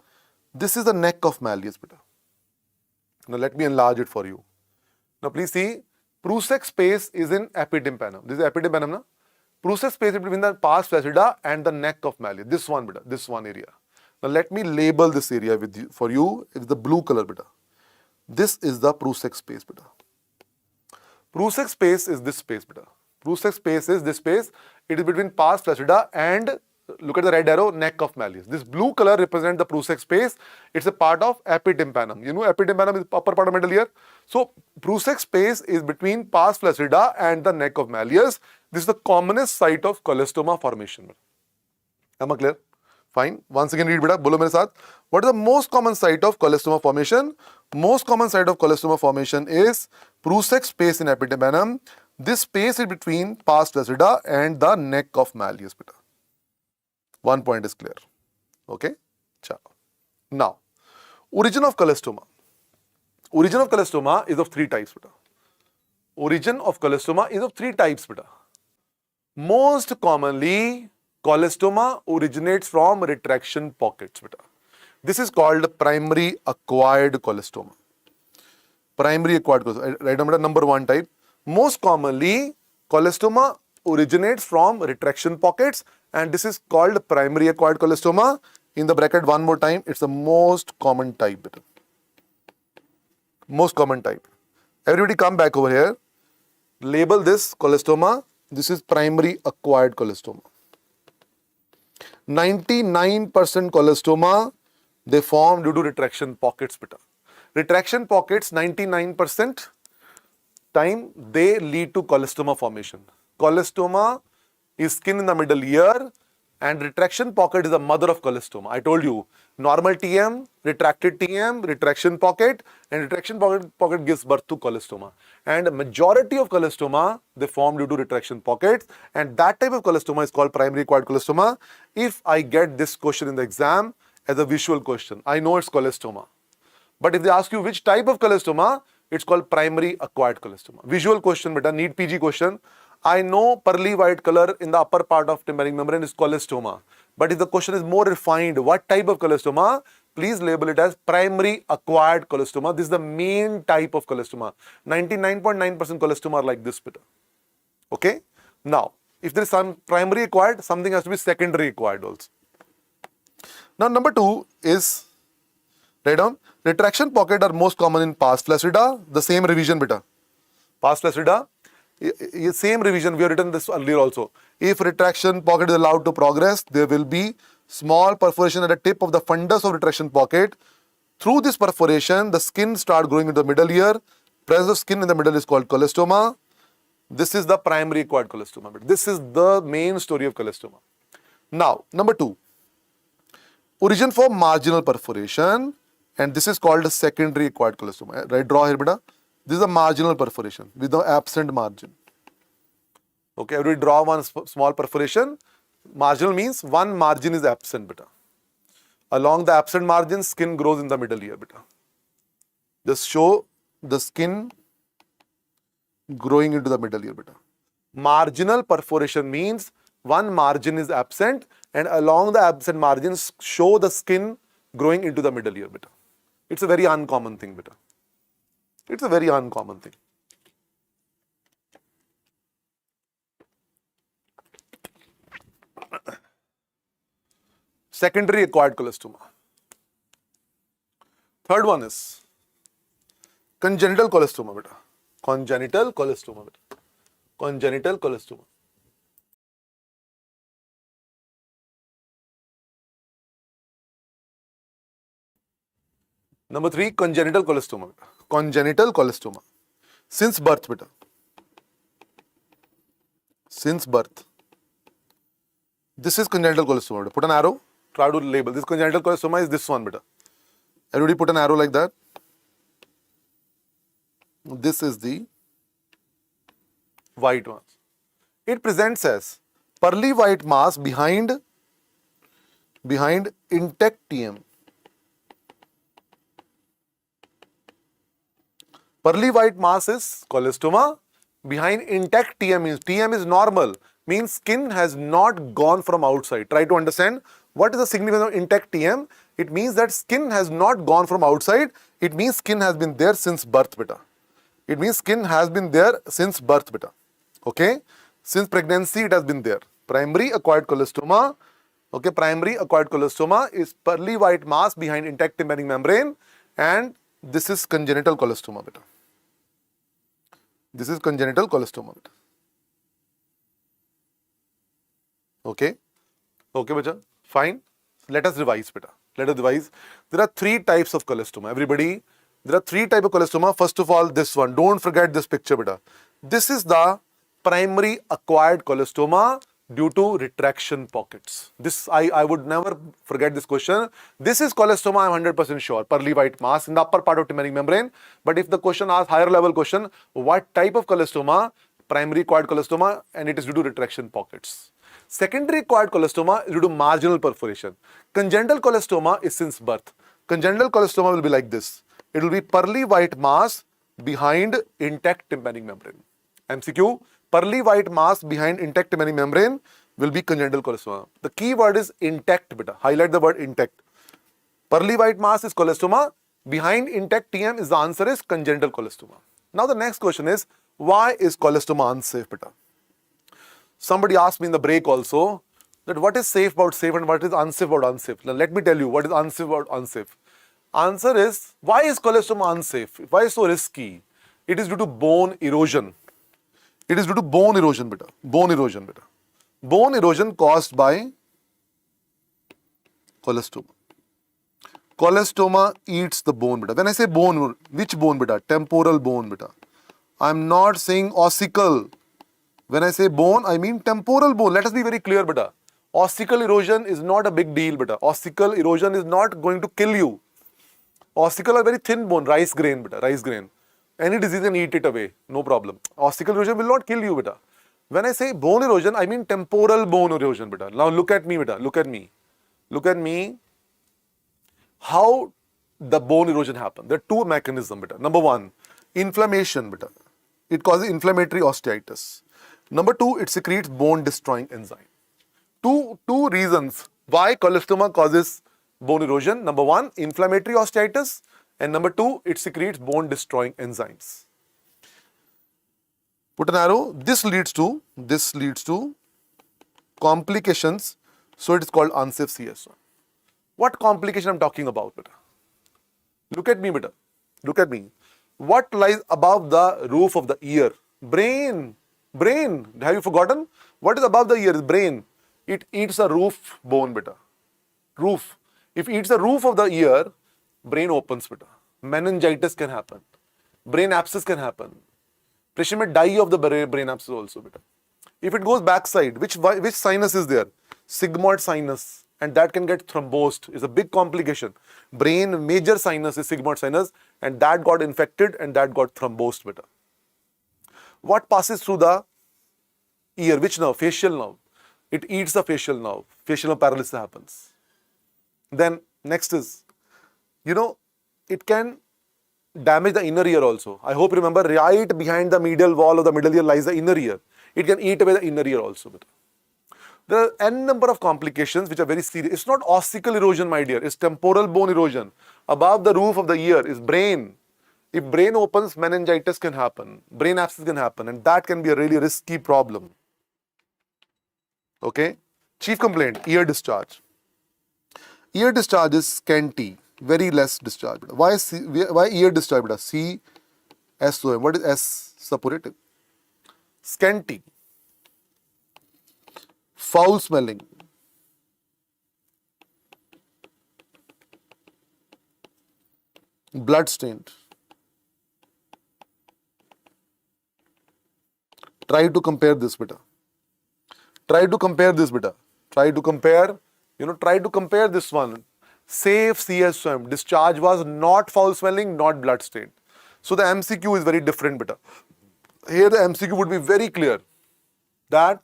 This is the neck of malleus, beta. Now let me enlarge it for you. Now please see. Prusek space is in epitympanum. This is epitympanum, na? Prusek space is between the pars flaccida and the neck of malleus. This one, beta. This one area. Now let me label this area with you, for you. It's the blue color, beta. This is the Prusek space, beta. Prusek space is this space, beta. Prusek space is this space. It is between pars flaccida and, look at the red arrow, neck of malleus. This blue color represents the Prusek space. It's a part of epitympanum. You know, epitympanum is upper part of middle ear. So Prusek space is between pars flaccida and the neck of malleus. This is the commonest site of cholestoma formation. Am I clear? Fine. Once again, read beta. Bolo mere saath. What is the most common site of cholestoma formation? Most common site of cholestoma formation is Prusek space in epitympanum. This space is between pars flaccida and the neck of malleus, beta. One point is clear. Okay? Chalo. Now, origin of cholestoma. Origin of cholestoma is of three types, beta. Origin of cholestoma is of three types, beta. Most commonly, cholestoma originates from retraction pockets, beta. This is called primary acquired cholestoma. Primary acquired cholestoma. Write down, beta, number one type. Most commonly, cholestoma originates from retraction pockets, and this is called primary acquired cholestoma. In the bracket, one more time, it's the most common type, beta. Most common type. Everybody come back over here. Label this cholestoma. This is primary acquired cholestoma. 99% cholestoma, they form due to retraction pockets, beta. Retraction pockets, 99% time, they lead to cholestoma formation. Cholestoma is skin in the middle ear, and retraction pocket is the mother of cholestoma. I told you, normal TM, retracted TM, retraction pocket, and retraction pocket gives birth to cholestoma. And majority of cholestoma, they form due to retraction pockets, and that type of cholestoma is called primary acquired cholestoma. If I get this question in the exam as a visual question, I know it's cholestoma. But if they ask you which type of cholestoma, it's called primary acquired cholestoma. Visual question, beta, need PG question. I know pearly white color in the upper part of tympanic membrane is cholestoma. But if the question is more refined, what type of cholestoma? Please label it as primary acquired cholestoma. This is the main type of cholestoma. 99.9% cholestoma are like this, beta. Okay? Now, if there is some primary acquired, something has to be secondary acquired also. Now, number two is, write down, retraction pocket are most common in pars flaccida. The same revision, beta. Pars flaccida. Same revision, we have written this earlier also. If retraction pocket is allowed to progress, there will be small perforation at the tip of the fundus of retraction pocket. Through this perforation, the skin start growing into the middle ear. Presence of skin in the middle is called cholestoma. This is the primary acquired cholestoma. This is the main story of cholestoma. Now, number 2. Origin for marginal perforation, and this is called a secondary acquired cholestoma. Right, draw here, beta. This is a marginal perforation with the absent margin. Okay, everybody draw one small perforation. Marginal means one margin is absent, beta. Along the absent margin, skin grows in the middle ear, beta. Just show the skin growing into the middle ear, beta. Marginal perforation means one margin is absent, and along the absent margins show the skin growing into the middle ear, beta. It's a very uncommon thing, beta. It's a very uncommon thing. Secondary acquired cholestoma. Third one is congenital cholestoma, beta. Congenital cholestoma, beta. Congenital cholestoma. Number 3, congenital cholestoma, beta. Congenital cholestoma. Since birth, beta. Since birth. This is congenital cholestoma, beta. Put an arrow. Try to label. This congenital cholestoma is this one, beta. Everybody put an arrow like that. This is the white one. It presents as pearly white mass behind intact TM. Pearly white mass is cholestoma. Behind intact TM means TM is normal, means skin has not gone from outside. Try to understand what is the significance of intact TM. It means that skin has not gone from outside. It means skin has been there since birth, beta. It means skin has been there since birth, beta. Okay? Since pregnancy, it has been there. Primary acquired cholestoma. Okay, primary acquired cholestoma is pearly white mass behind intact tympanic membrane, and this is congenital cholestoma, beta. This is congenital cholestoma, beta. Okay? Okay, beta. Fine. Let us revise, beta. Let us revise. There are 3 types of cholestoma. Everybody, there are 3 types of cholestoma. First of all, this one. Don't forget this picture, beta. This is the primary acquired cholestoma due to retraction pockets. This, I would never forget this question. This is cholestoma, I'm 100% sure. Pearly white mass in the upper part of tympanic membrane. But if the question asks higher level question, what type of cholestoma? Primary acquired cholestoma, and it is due to retraction pockets. Secondary acquired cholestoma is due to marginal perforation. Congenital cholestoma is since birth. Congenital cholestoma will be like this. It will be pearly white mass behind intact tympanic membrane. MCQ, pearly white mass behind intact tympanic membrane will be congenital cholestoma. The key word is intact, beta. Highlight the word intact. Pearly white mass is cholestoma. Behind intact TM is the answer is congenital cholestoma. Now the next question is, why is cholestoma unsafe, beta? Somebody asked me in the break also that what is safe about safe and what is unsafe about unsafe. Now let me tell you what is unsafe about unsafe. Answer is, why is cholestoma unsafe? Why is so risky? It is due to bone erosion. It is due to bone erosion, beta. Bone erosion, beta. Bone erosion caused by cholestoma. Cholestoma eats the bone, beta. When I say bone, which bone, beta? Temporal bone, beta. I am not saying ossicle. When I say bone, I mean temporal bone. Let us be very clear, beta. Ossicle erosion is not a big deal, beta. Ossicle erosion is not going to kill you. Ossicle are very thin bone, rice grain, beta, rice grain. Any disease can eat it away, no problem. Ossicle erosion will not kill you, beta. When I say bone erosion, I mean temporal bone erosion, beta. Now look at me, beta. Look at me. Look at me. How the bone erosion happens. There are 2 mechanisms, beta. Number 1, inflammation, beta. It causes inflammatory osteitis. Number 2, it secretes bone destroying enzyme. Two reasons why cholestoma causes bone erosion. Number 1, inflammatory osteitis, and number 2, it secretes bone destroying enzymes. Put an arrow. This leads to complications, so it is called unsafe CS1. What complication I'm talking about, beta? Look at me, beta. Look at me. What lies above the roof of the ear? Brain. Brain. Have you forgotten? What is above the ear is brain. It eats a roof bone, beta. Roof. If it eats the roof of the ear, brain opens, beta. Meningitis can happen. Brain abscess can happen. Patient may die of the brain abscess also, beta. If it goes backside, which sinus is there? Sigmoid sinus, and that can get thrombosed. It's a big complication. Brain major sinus is sigmoid sinus, and that got infected and that got thrombosed, beta. What passes through the ear? Which nerve? Facial nerve. It eats the facial nerve. Facial nerve paralysis happens. Then next is, it can damage the inner ear also. I hope you remember, right behind the medial wall of the middle ear lies the inner ear. It can eat away the inner ear also. There are n number of complications which are very serious. It's not ossicle erosion, my dear. It's temporal bone erosion. Above the roof of the ear is brain. If brain opens, meningitis can happen. Brain abscess can happen. And that can be a really risky problem. Okay? Chief complaint, ear discharge. Ear discharge is scanty. Very less discharge. Why ear discharge? C-S-O-M. What is S? Suppurative. Scanty. Foul smelling. Blood stained. Try to compare this, beta. Try to compare this one. Safe CSOM. Discharge was not foul smelling, not blood stained. So the MCQ is very different, beta. Here the MCQ would be very clear that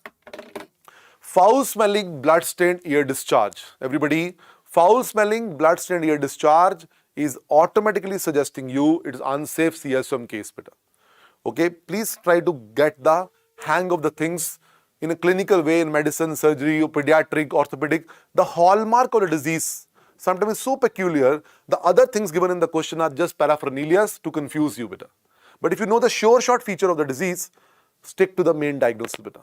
foul smelling, blood stained ear discharge. Everybody, foul smelling, blood stained ear discharge is automatically suggesting you it is unsafe CSOM case, beta. Okay, please try to get the hang of the things in a clinical way in medicine, surgery, pediatric, orthopedic. The hallmark of the disease sometimes is so peculiar, the other things given in the question are just paraphernalias to confuse you, beta. But if you know the sure shot feature of the disease, stick to the main diagnosis, beta.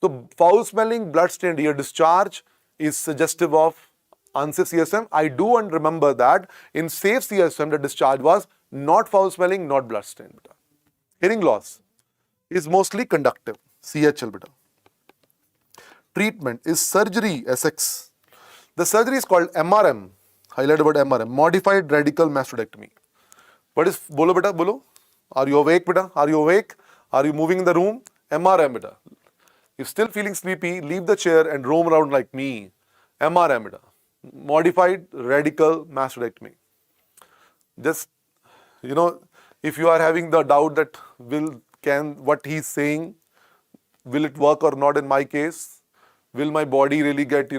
So foul smelling, blood stained ear discharge is suggestive of unsafe CSM. I do and remember that in safe CSM, the discharge was not foul smelling, not blood stained, beta. Hearing loss is mostly conductive, CHL, beta. Treatment is surgery, SX. The surgery is called MRM, highlighted word MRM, modified radical mastectomy. What is, bolo beta, bolo? Are you awake, beta? Are you awake? Are you moving in the room? MRM, beta. If still feeling sleepy, leave the chair and roam around like me. MRM, beta. Modified radical mastectomy. Just, if you are having the doubt that what he's saying, will it work or not in my case? Will my body really get,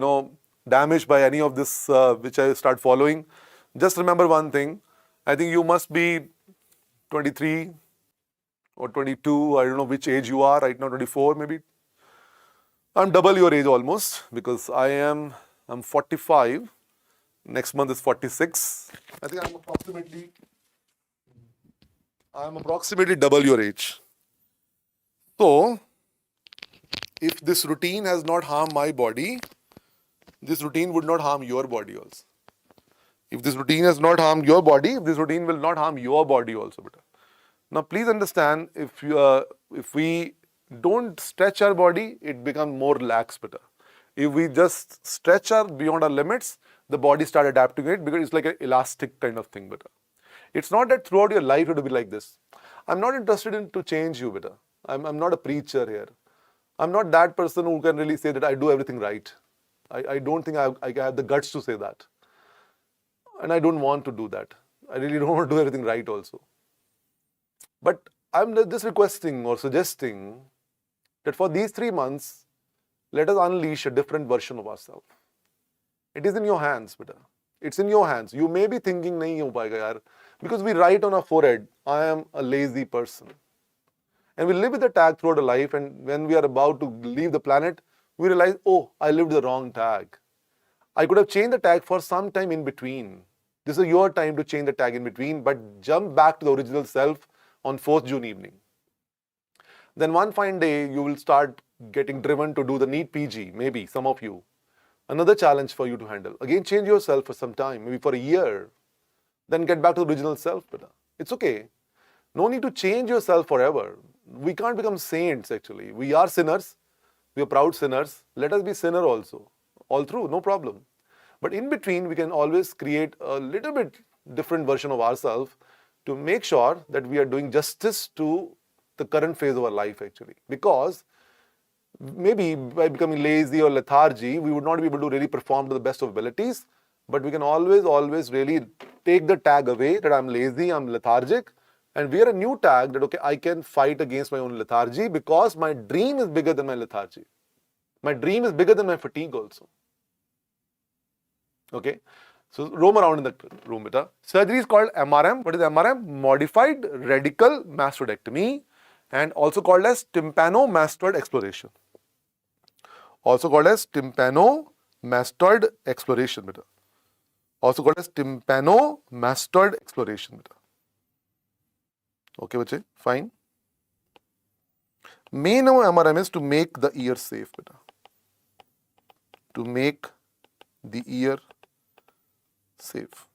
damaged by any of this which I start following? Just remember one thing. I think you must be 23 or 22. I don't know which age you are right now, 24 maybe. I'm double your age almost because I'm 45. Next month is 46. I think I'm approximately double your age. So, if this routine has not harmed my body, this routine would not harm your body also. If this routine has not harmed your body, this routine will not harm your body also, beta. Now, please understand, if we don't stretch our body, it becomes more lax, beta. If we just stretch beyond our limits, the body start adapting to it because it's like an elastic kind of thing, beta. It's not that throughout your life you have to be like this. I'm not interested in to change you, beta. I'm not a preacher here. I'm not that person who can really say that I do everything right. I don't think I have the guts to say that. And I don't want to do that. I really don't want to do everything right also. But I'm just requesting or suggesting that for these 3 months, let us unleash a different version of ourselves. It is in your hands, beta. It's in your hands. You may be thinking, nahi ho payega yaar, because we write on our forehead, I am a lazy person. And we live with the tag throughout our life, and when we are about to leave the planet, we realize, oh, I lived the wrong tag. I could have changed the tag for some time in between. This is your time to change the tag in between, but jump back to the original self on 4th June evening. Then one fine day, you will start getting driven to do the NEET PG, maybe, some of you. Another challenge for you to handle. Again, change yourself for some time, maybe for a year. Then get back to the original self, beta. It's okay. No need to change yourself forever. We can't become saints actually. We are sinners. We are proud sinners. Let us be sinner also. All through, no problem. But in between, we can always create a little bit different version of ourselves to make sure that we are doing justice to the current phase of our life actually. Because maybe by becoming lazy or lethargy, we would not be able to really perform to the best of abilities. But we can always really take the tag away that I'm lazy, I'm lethargic, and wear a new tag that, okay, I can fight against my own lethargy because my dream is bigger than my lethargy. My dream is bigger than my fatigue also. Okay, so roam around in the room, beta. Surgery is called MRM. What is MRM? Modified radical mastectomy, and also called as tympanomastoid exploration. Also called as tympanomastoid exploration, beta. Also called as tympanomastoid exploration, beta. Okay, bache, fine. Main of MRM is to make the ear safe, beta. To make the ear safe.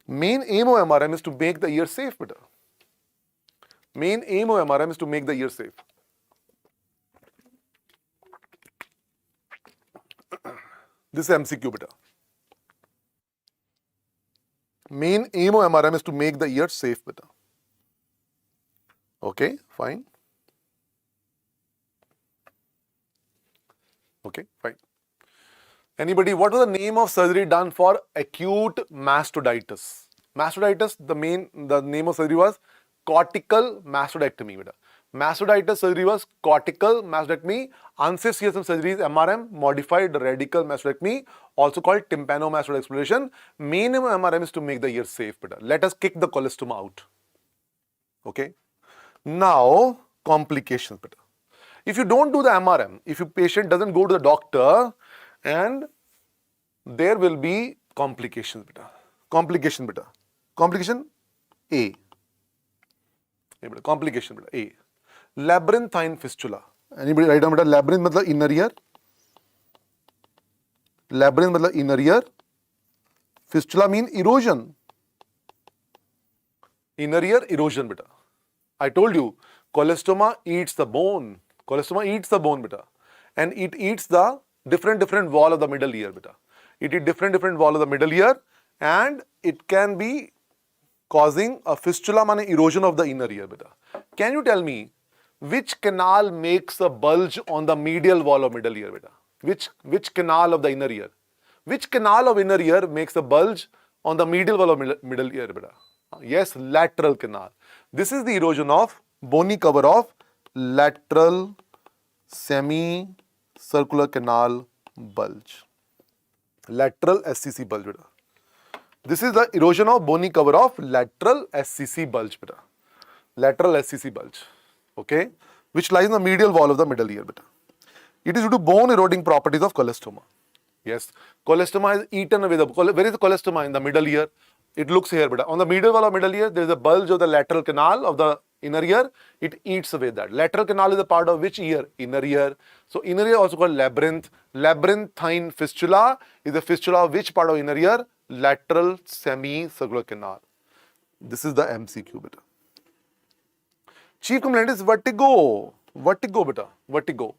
Main aim of MRM is to make the ear safe, beta. Main aim of MRM is to make the ear safe. This is MCQ, beta. Main aim of MRM is to make the ear safe, beta. Okay, fine. Okay, fine. Anybody, what was the name of surgery done for acute mastoiditis? Mastoiditis, the name of surgery was cortical mastectomy, beta. Mastoiditis surgery was cortical mastectomy. Unsafe CSM surgery is MRM, modified radical mastectomy, also called tympanomastoid exploration. Main aim of MRM is to make the ear safe, beta. Let us kick the cholestoma out. Okay. Now, complications, beta. If you don't do the MRM, if your patient doesn't go to the doctor, and there will be complications, beta. Complication, beta. Complication A. Complication, beta. A. Labyrinthine fistula. Anybody write down, beta? Labyrinth matlab inner ear. Labyrinth matlab inner ear. Fistula mean erosion. Inner ear erosion, beta. I told you, cholestoma eats the bone. Cholestoma eats the bone, beta. And it eats the different wall of the middle ear, beta. It eats different wall of the middle ear, and it can be causing a fistula, meaning erosion of the inner ear, beta. Can you tell me which canal makes a bulge on the medial wall of middle ear, beta? Which canal of the inner ear? Which canal of inner ear makes a bulge on the medial wall of middle ear, beta? Yes, lateral canal. This is the erosion of bony cover of lateral semicircular canal bulge. Lateral SCC bulge, beta. This is the erosion of bony cover of lateral SCC bulge, beta. Lateral SCC bulge, okay, which lies in the medial wall of the middle ear, beta. It is due to bone eroding properties of cholestoma. Yes, cholestoma is eaten away. Where is the cholestoma? In the middle ear. It looks here, beta. On the medial wall of middle ear, there is a bulge of the lateral canal of the inner ear. It eats away that. Lateral canal is a part of which ear? Inner ear. So inner ear also called labyrinth. Labyrinthine fistula is the fistula of which part of inner ear? Lateral semicircular canal. This is the MCQ, beta. Chief complaint is vertigo. Vertigo, beta. Vertigo.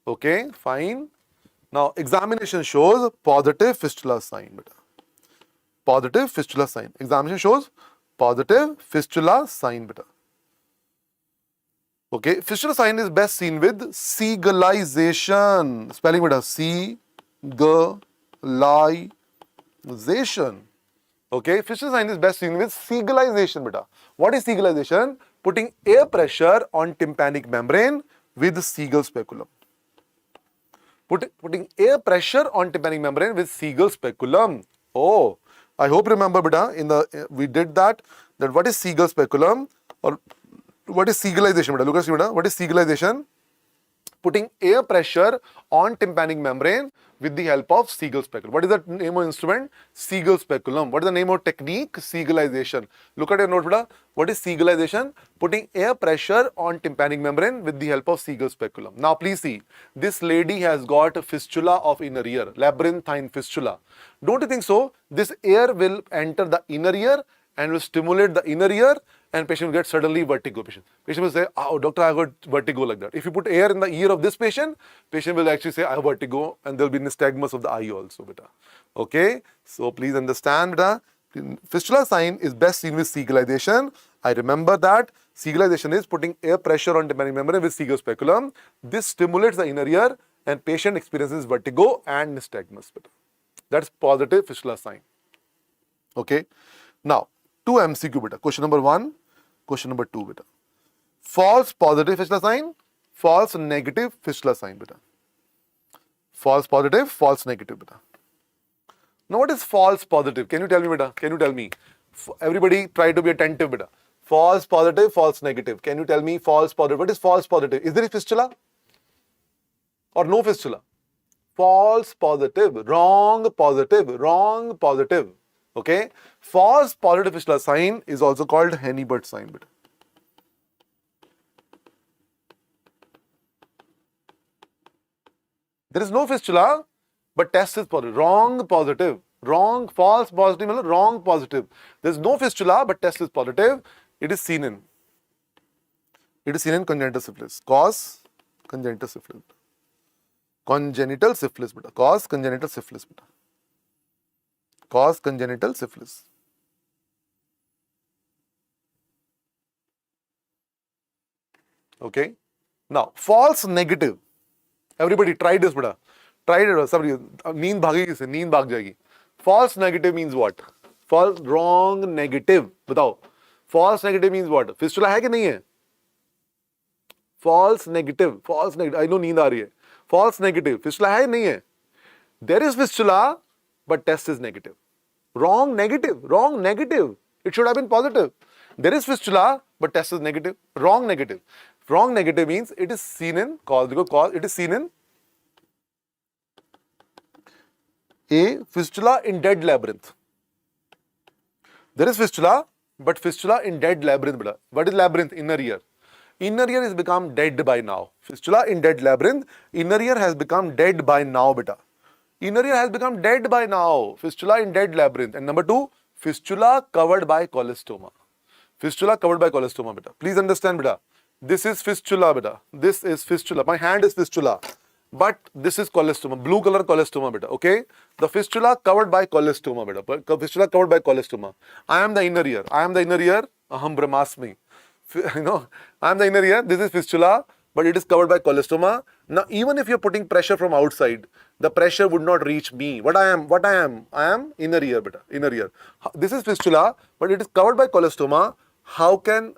Okay, fine. Now, examination shows positive fistula sign, beta. Positive fistula sign. Examination shows positive fistula sign, beta. Okay, fistula sign is best seen with seagulization. Spelling, beta. Seagulization. Okay, fistula sign is best seen with seagulization, beta. What is seagulization? Putting air pressure on tympanic membrane with Seagull speculum. Putting air pressure on tympanic membrane with Seagull speculum. Oh, I hope remember, beta, we did that what is Seagull speculum or what is seagulization, beta? Look at beta. What is seagulization? Putting air pressure on tympanic membrane with the help of Seagull speculum. What is the name of instrument? Seagull speculum. What is the name of technique? Seagulization. Look at your note, beta. What is seagulization? Putting air pressure on tympanic membrane with the help of Seagull speculum. Now please see, this lady has got a fistula of inner ear, labyrinthine fistula. Don't you think so? This air will enter the inner ear and will stimulate the inner ear, and patient will get suddenly vertigo. Patient will say, oh, doctor, I got vertigo like that. If you put air in the ear of this patient will actually say, I have vertigo, and there will be nystagmus of the eye also, beta. Okay, so please understand, beta. Fistula sign is best seen with Siegeleization. I remember that Siegeleization is putting air pressure on tympanic membrane with Siegel's speculum. This stimulates the inner ear and patient experiences vertigo and nystagmus. That's positive fistula sign. Okay. Now, 2 MCQ beta. Question number 1, question number 2 beta. False positive fistula sign, false negative fistula sign beta. False positive, false negative beta. Now, what is false positive? Can you tell me, beta? Can you tell me? Everybody try to be attentive, beta. False positive, false negative. Can you tell me false positive? What is false positive? Is there a fistula or no fistula? False positive, wrong positive, wrong positive. Okay? False positive fistula sign is also called Henibert sign, beta. There is no fistula, but test is positive. Wrong positive. Wrong, false positive, wrong positive. There is no fistula, but test is positive. It is seen in congenital syphilis. Cause congenital syphilis. Congenital syphilis, beta. Cause congenital syphilis, beta. Cause congenital syphilis. Okay. Now, false negative. Everybody try this, beta. Try it. Somebody, नींद भागेगी से, नींद भाग जाएगी. False negative means what? False, wrong negative. बताओ. False negative means what? Fistula है कि नहीं है? False negative. False negative. I know नींद आ रही है. False negative. Fistula है नहीं है? There is fistula, but test is negative. Wrong negative. Wrong negative. It should have been positive. There is fistula, but test is negative. Wrong negative. Wrong negative means it is seen in cause. It is seen in a fistula in dead labyrinth. There is fistula, but fistula in dead labyrinth. Beta. What is labyrinth? Inner ear. Inner ear has become dead by now. Fistula in dead labyrinth. Inner ear has become dead by now, beta. Inner ear has become dead by now. Fistula in dead labyrinth. And number 2, fistula covered by cholestoma. Fistula covered by cholestoma, beta. Please understand, beta. This is fistula, beta. This is fistula. My hand is fistula. But this is cholestoma, blue color cholestoma, beta. Okay? The fistula covered by cholestoma, beta. Fistula covered by cholestoma. I am the inner ear. I am the inner ear. Aham brahmasmi. You know, I am the inner ear. This is fistula, but it is covered by cholestoma. Now, even if you're putting pressure from outside, the pressure would not reach me. What I am? I am inner ear, beta. Inner ear. This is fistula, but it is covered by cholestoma. How can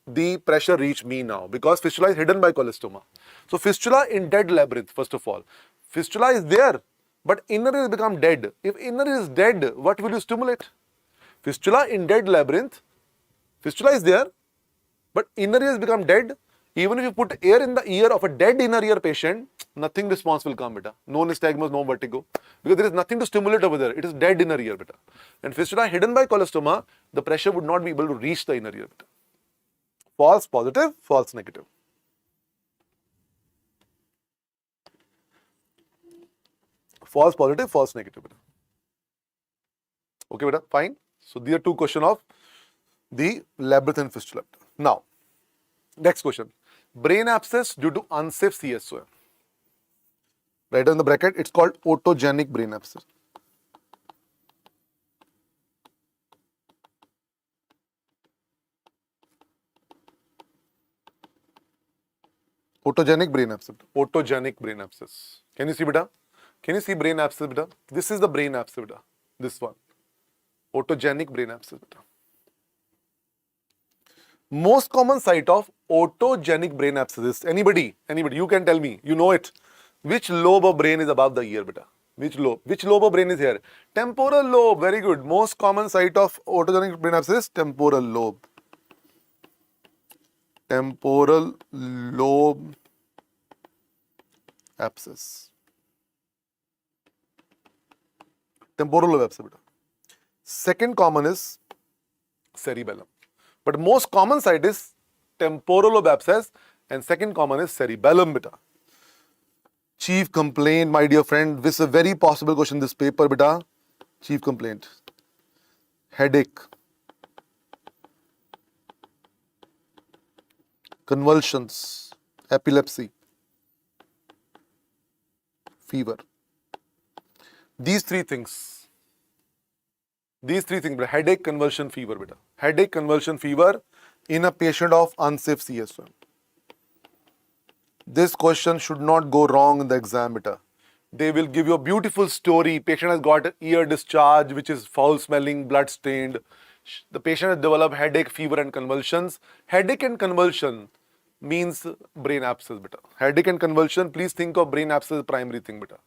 the pressure reach me now? Because fistula is hidden by cholestoma. So fistula in dead labyrinth, first of all. Fistula is there, but inner ear has become dead. If inner ear is dead, what will you stimulate? Fistula in dead labyrinth. Fistula is there, but inner ear has become dead. Even if you put air in the ear of a dead inner ear patient, nothing response will come, beta. No nystagmus, no vertigo. Because there is nothing to stimulate over there. It is dead inner ear, beta. And fistula hidden by cholestoma, the pressure would not be able to reach the inner ear, beta. False positive, false negative. False positive, false negative, beta. Okay, beta, fine. So these are 2 questions of the labyrinth and fistula. Now, next question. Brain abscess due to unsafe CSOM. Right in the bracket, it's called otogenic brain abscess. Otogenic brain abscess. Otogenic brain abscess. Can you see, beta? Can you see brain abscess, beta? This is the brain abscess, beta. This one. Otogenic brain abscess, beta. Most common site of otogenic brain abscess is anybody, you can tell me, you know it. Which lobe of brain is above the ear, beta? Which lobe? Which lobe of brain is here? Temporal lobe. Very good. Most common site of otogenic brain abscess is temporal lobe. Temporal lobe abscess. Temporal lobe abscess, beta. Second common is cerebellum. But most common site is temporal lobe abscess and second common is cerebellum, beta. Chief complaint, my dear friend, this is a very possible question in this paper, beta. Chief complaint. Headache. convulsions, epilepsy, fever. These three things, beta. Headache, convulsion, fever, beta. Headache, convulsion, fever in a patient of unsafe CSM. This question should not go wrong in the exam, beta. They will give you a beautiful story. Patient has got an ear discharge, which is foul smelling, blood stained. The patient has developed headache, fever, and convulsions. Headache and convulsion means brain abscess, beta. Headache and convulsion, please think of brain abscess as primary thing, beta.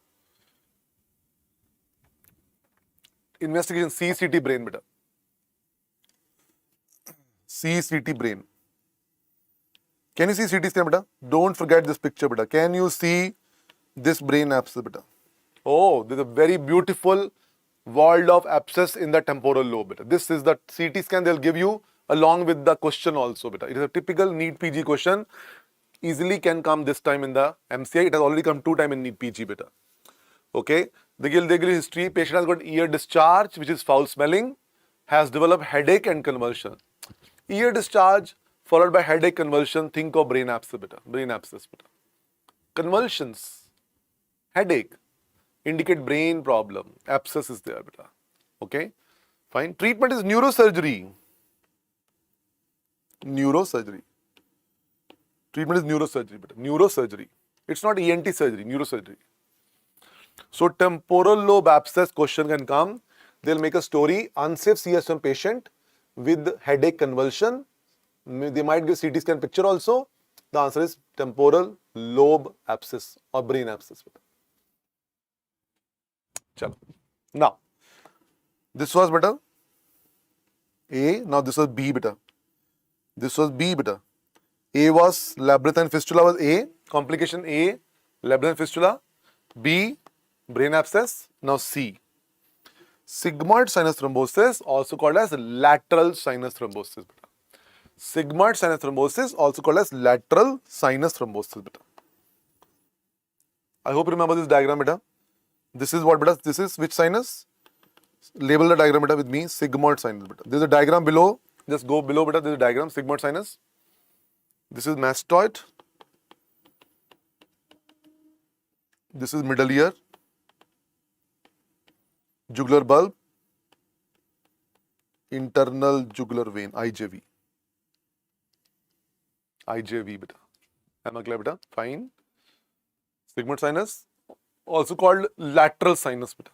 Investigation CCT brain, beta. CCT brain. Can you see CT scan, beta? Don't forget this picture, beta. Can you see this brain abscess, beta? Oh, there's a very beautiful walled off abscess in the temporal lobe, beta. This is the CT scan they'll give you along with the question also, beta. It is a typical NEET PG question. Easily can come this time in the MCI. It has already come 2 times in NEET PG, beta. Okay. They give you history. Patient has got ear discharge, which is foul smelling, has developed headache and convulsion. Ear discharge followed by headache, convulsion. Think of brain abscess, beta. Brain abscess, beta. Convulsions, headache, indicate brain problem. Abscess is there, beta. Okay. Fine. Treatment is neurosurgery. Neurosurgery. Treatment is neurosurgery, beta. Neurosurgery. It's not ENT surgery, neurosurgery. So temporal lobe abscess question can come. They'll make a story, unsafe CSM patient with headache, convulsion. They might give CT scan picture also. The answer is temporal lobe abscess or brain abscess. Chalo. Now, this was beta A. Now this was B, beta. This was B, beta. A was labyrinthine fistula was A. Complication A, labyrinthine fistula. B, brain abscess. Now C. Sigmoid sinus thrombosis, also called as lateral sinus thrombosis, beta. Sigmoid sinus thrombosis, also called as lateral sinus thrombosis, beta. I hope you remember this diagram, beta. This is what, beta? This is which sinus? Label the diagram, beta, with me. Sigmoid sinus, beta. There is a diagram below. Just go below, beta. There is a diagram. Sigmoid sinus. This is mastoid. This is middle ear. Jugular bulb. Internal jugular vein. IJV. IJV, beta. Am I clear, beta? Fine. Sigmoid sinus, also called lateral sinus, beta.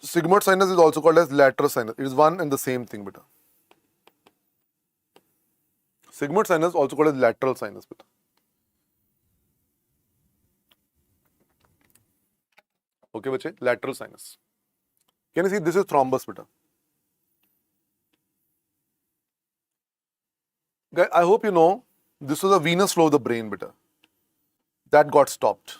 Sigmoid sinus is also called as lateral sinus. It is one and the same thing, beta. Sigmoid sinus also called as lateral sinus, beta. Okay, bache? Lateral sinus. Can you see this is thrombus, beta? Guys, I hope you know this was a venous flow of the brain, beta. That got stopped.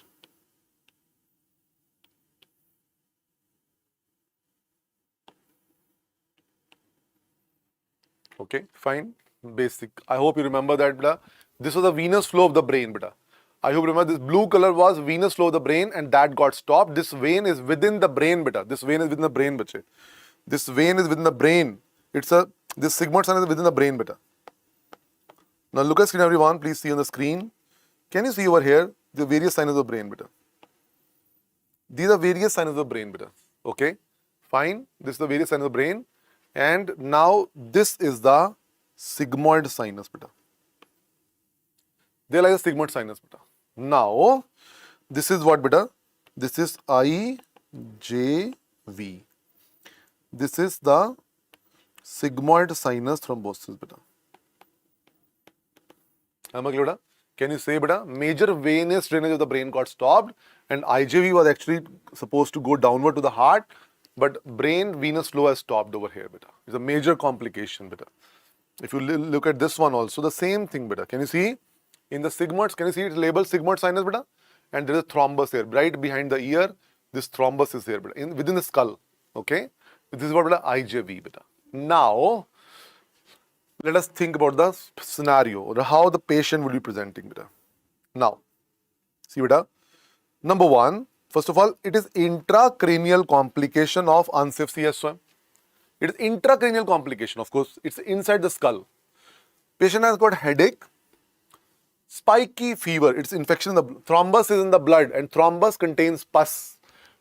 Okay, fine. Basic. I hope you remember that, beta. This was a venous flow of the brain, beta. I hope you remember this blue color was venous flow of the brain and that got stopped. This vein is within the brain, beta. This vein is within the brain, bache. This vein is within the brain. This sigmoid sinus is within the brain, beta. Now look at screen, everyone. Please see on the screen. Can you see over here the various sinuses of the brain, beta? These are various sinuses of the brain, beta. Okay, fine. This is the various sinuses of the brain. And now this is the sigmoid sinus, beta. They like the sigmoid sinus, beta. Now, this is what, beta? This is IJV. This is the sigmoid sinus thrombosis, beta. Am I clear, beta? Can you say, beta? Major venous drainage of the brain got stopped and IJV was actually supposed to go downward to the heart, but brain venous flow has stopped over here, beta. It's a major complication, beta. If you look at this one also, the same thing, beta. Can you see? In the sigmoids, can you see it's labeled sigmoid sinus, beta? And there is a thrombus here, right behind the ear. This thrombus is here, beta, within the skull. Okay? This is what, beta? IJV, beta. Now, let us think about the scenario or how the patient will be presenting, beta. Now, see, beta. Number one, first of all, it is intracranial complication of unsafe CSM. It is intracranial complication, of course. It's inside the skull. Patient has got headache, spiky fever. It's infection in the thrombus is in the blood, and thrombus contains pus.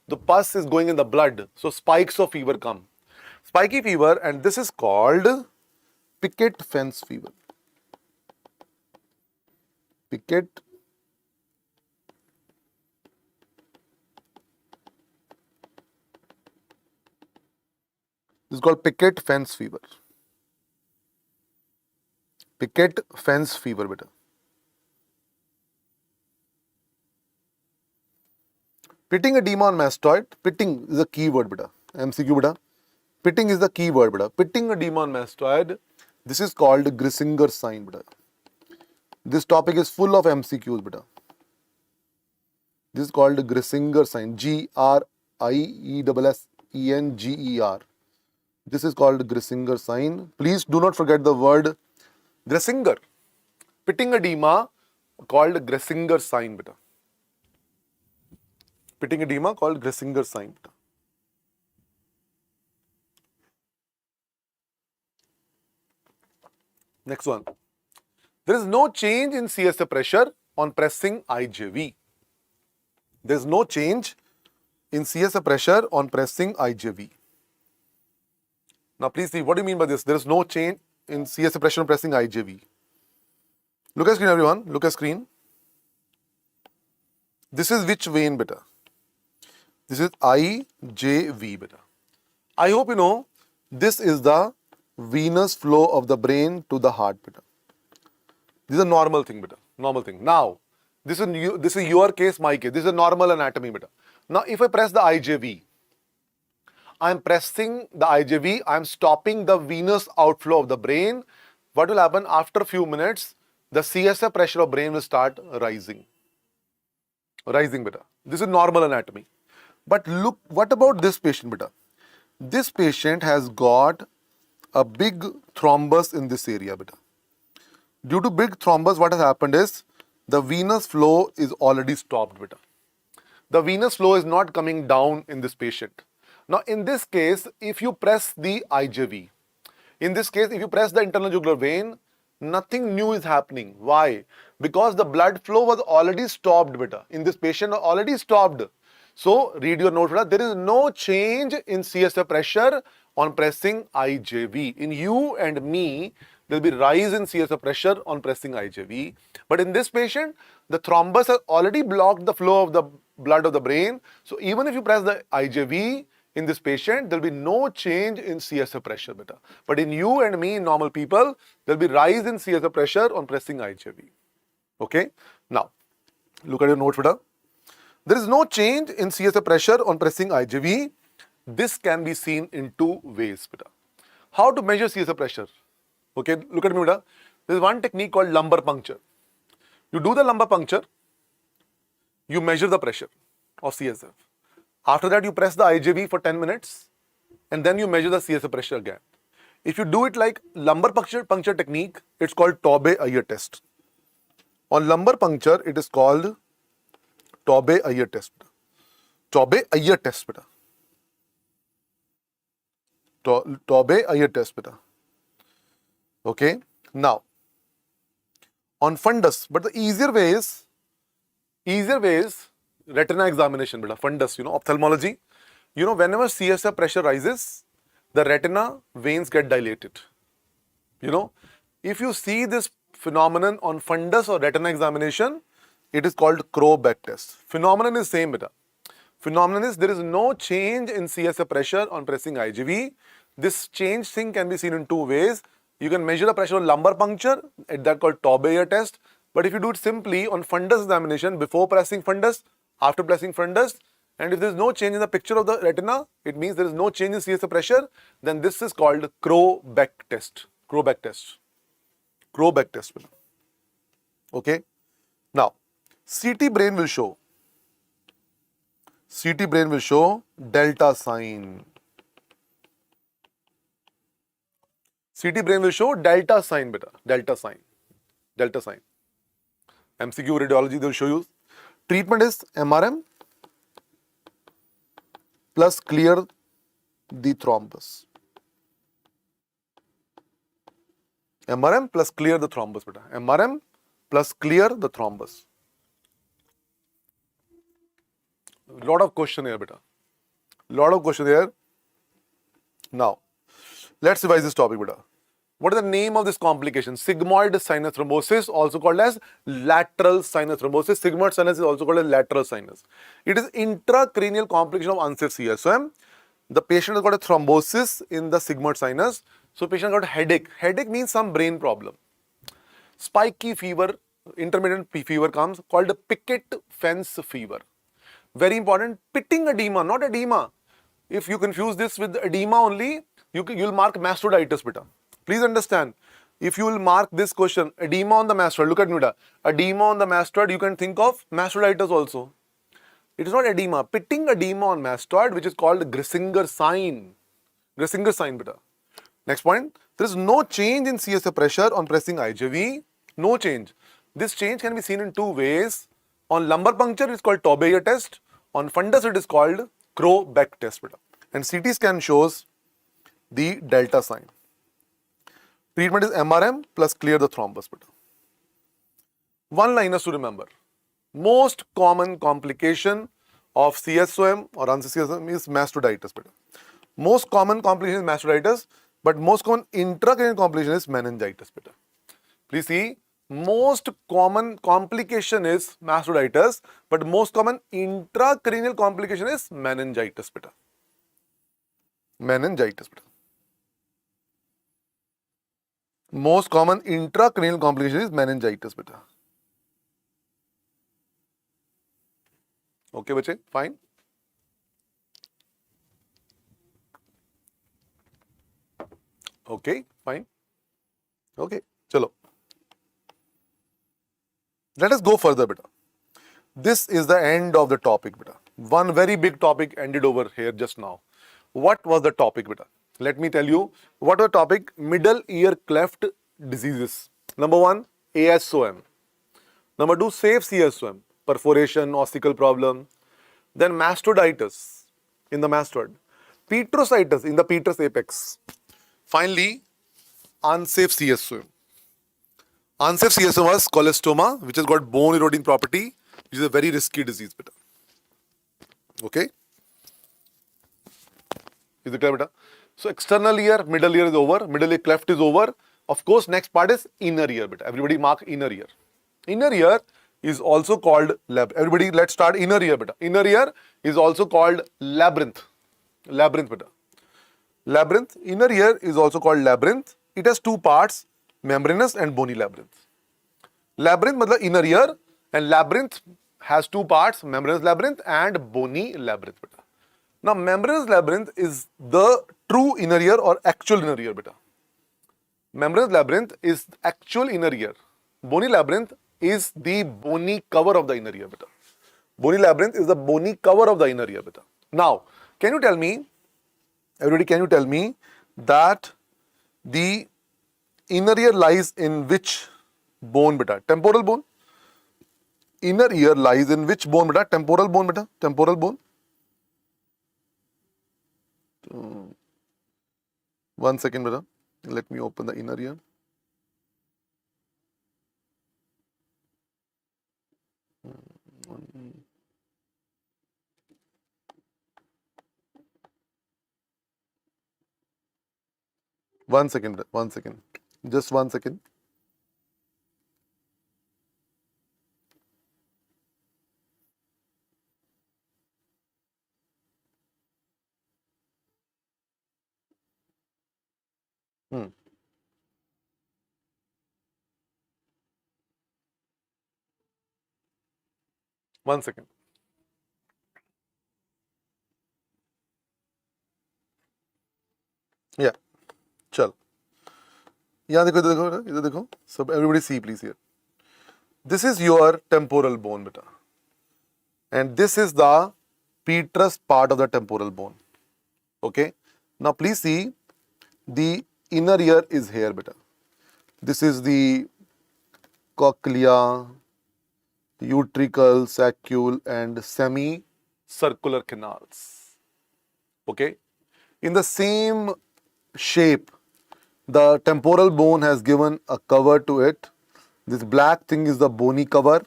The pus is going in the blood, so spikes of fever come. Spiky fever, and this is called picket fence fever. Picket this is called picket fence fever. Picket fence fever, beta. Pitting edema on mastoid. Pitting is a key word, beta. MCQ, beta. Pitting is the key word, beta. Pitting edema on mastoid. This is called Grissinger sign, beta. This topic is full of MCQs, beta. This is called Grissinger sign. Griesenger. This is called Grissinger sign. Please do not forget the word Grissinger. Pitting edema called Grissinger sign, beta. Pitting edema called Grissinger sign. Next one. There is no change in CSF pressure on pressing IJV. There is no change in CSF pressure on pressing IJV. Now please see, what do you mean by this? There is no change in CSF pressure on pressing IJV. Look at screen, everyone. Look at screen. This is which vein, beta? This is IJV, beta. I hope you know this is the venous flow of the brain to the heart, beta. This is a normal thing, beta. Normal thing. Now, this is your case, my case. This is a normal anatomy, beta. Now, if I press the IJV, I am pressing the IJV, I am stopping the venous outflow of the brain. What will happen after a few minutes? The CSF pressure of brain will start rising. Rising, beta. This is normal anatomy. But look, what about this patient, beta? This patient has got a big thrombus in this area, beta. Due to big thrombus, what has happened is the venous flow is already stopped, beta. The venous flow is not coming down in this patient. Now, in this case, if you press the IJV, in this case, if you press the internal jugular vein, nothing new is happening. Why? Because the blood flow was already stopped, beta. In this patient, already stopped. So, read your note, beta. There is no change in CSF pressure on pressing IJV. In you and me, there will be rise in CSF pressure on pressing IJV. But in this patient, the thrombus has already blocked the flow of the blood of the brain. So, even if you press the IJV, in this patient, there will be no change in CSF pressure, beta. But in you and me, normal people, there will be rise in CSF pressure on pressing IJV. Okay? Now, look at your notes, beta. There is no change in CSF pressure on pressing IJV. This can be seen in two ways, beta. How to measure CSF pressure? Okay, look at me, beta. There is one technique called lumbar puncture. You do the lumbar puncture, you measure the pressure of CSF. After that, you press the IJV for 10 minutes and then you measure the CSF pressure again. If you do it like lumbar puncture technique, it's called Tobbe-Ayer test. On lumbar puncture, it is called Tobbe-Ayer test. Tobbe-Ayer test, beta. Tobbe-Ayer test, beta. Okay. Now, on fundus, but the easier way is retina examination, beta. Fundus, ophthalmology. Whenever CSF pressure rises, the retina veins get dilated. If you see this phenomenon on fundus or retina examination, it is called Crow-Beck test. Phenomenon is same, beta. Phenomenon is there is no change in CSF pressure on pressing IJV. This change thing can be seen in two ways. You can measure the pressure on lumbar puncture, that called Tobbe-Ayer test. But if you do it simply on fundus examination, before pressing fundus, after pressing fundus, and if there is no change in the picture of the retina, it means there is no change in CSF pressure, then this is called Crow-Beck test. Crow-Beck test. Crow-Beck test. Okay. Now, CT brain will show delta sign. CT brain will show delta sign, beta. Delta sign. MCQ radiology, they will show you. Treatment is MRM plus clear the thrombus. MRM plus clear the thrombus, beta. MRM plus clear the thrombus. Lot of question here, beta. Lot of question here. Now, let's revise this topic, beta. What is the name of this complication? Sigmoid sinus thrombosis, also called as lateral sinus thrombosis. Sigmoid sinus is also called as lateral sinus. It is intracranial complication of unsafe CSOM. The patient has got a thrombosis in the sigmoid sinus. So patient got headache. Headache means some brain problem. Spiky fever, intermittent fever comes, called a picket fence fever. Very important, pitting edema, not edema. If you confuse this with edema only, you'll mark mastoiditis, beta. Please understand, if you will mark this question, edema on the mastoid, look at me, beta. Edema on the mastoid, you can think of mastoiditis also. It is not edema. Pitting edema on mastoid, which is called Grissinger sign. Grissinger sign, beta. Next point, there is no change in CSF pressure on pressing IJV. No change. This change can be seen in two ways. On lumbar puncture, it is called Taubeyer test. On fundus, it is called Crow-Beck test, beta. And CT scan shows the delta sign. Treatment is MRM plus clear the thrombus, beta. One liners to remember. Most common complication of CSOM or unsafe CSOM is mastoiditis, beta. Most common complication is mastoiditis, but most common intracranial complication is meningitis, beta. Please see, most common complication is mastoiditis, but most common intracranial complication is meningitis, beta. Meningitis, beta. Most common intracranial complication is meningitis, beta. Okay, bache, fine. Okay, fine. Okay, chalo. Let us go further, beta. This is the end of the topic, beta. One very big topic ended over here just now. What was the topic, beta? Let me tell you what was the topic. Middle ear cleft diseases. Number 1, ASOM. Number 2, safe CSOM, perforation, ossicle problem. Then mastoiditis in the mastoid. Petrositis in the petrous apex. Finally, unsafe CSOM. Unsafe CSOM was cholestoma, which has got bone eroding property, which is a very risky disease, beta. Okay? Is it clear, beta? So external ear, middle ear is over, middle ear cleft is over. Of course, next part is inner ear, beta. Everybody mark inner ear. Inner ear is also called everybody, let's start inner ear, beta. Inner ear is also called labyrinth. Labyrinth, beta. Labyrinth. Inner ear is also called labyrinth. It has two parts, membranous and bony labyrinth. Labyrinth matlab inner ear, and labyrinth has two parts, membranous labyrinth and bony labyrinth, beta. Now, membranous labyrinth is the true inner ear or actual inner ear, beta. Membranous labyrinth is actual inner ear. Bony labyrinth is the bony cover of the inner ear, beta. Bony labyrinth is the bony cover of the inner ear, beta. Now, can you tell me, everybody, can you tell me that the inner ear lies in which bone, beta? Temporal bone. Inner ear lies in which bone, beta? Temporal bone, beta. Temporal bone. 1 second, beta. Let me open the inner ear. One second, 1 second. Just 1 second. One second. Yeah, chal. यहाँ देखो, इधर देखो, इधर देखो. So everybody see, please here. This is your temporal bone, beta, and this is the petrous part of the temporal bone. Okay. Now please see, the inner ear is here, beta. This is the cochlea, utricle, saccule, and semicircular canals. Okay. In the same shape, The temporal bone has given a cover to it. This black thing is the bony cover,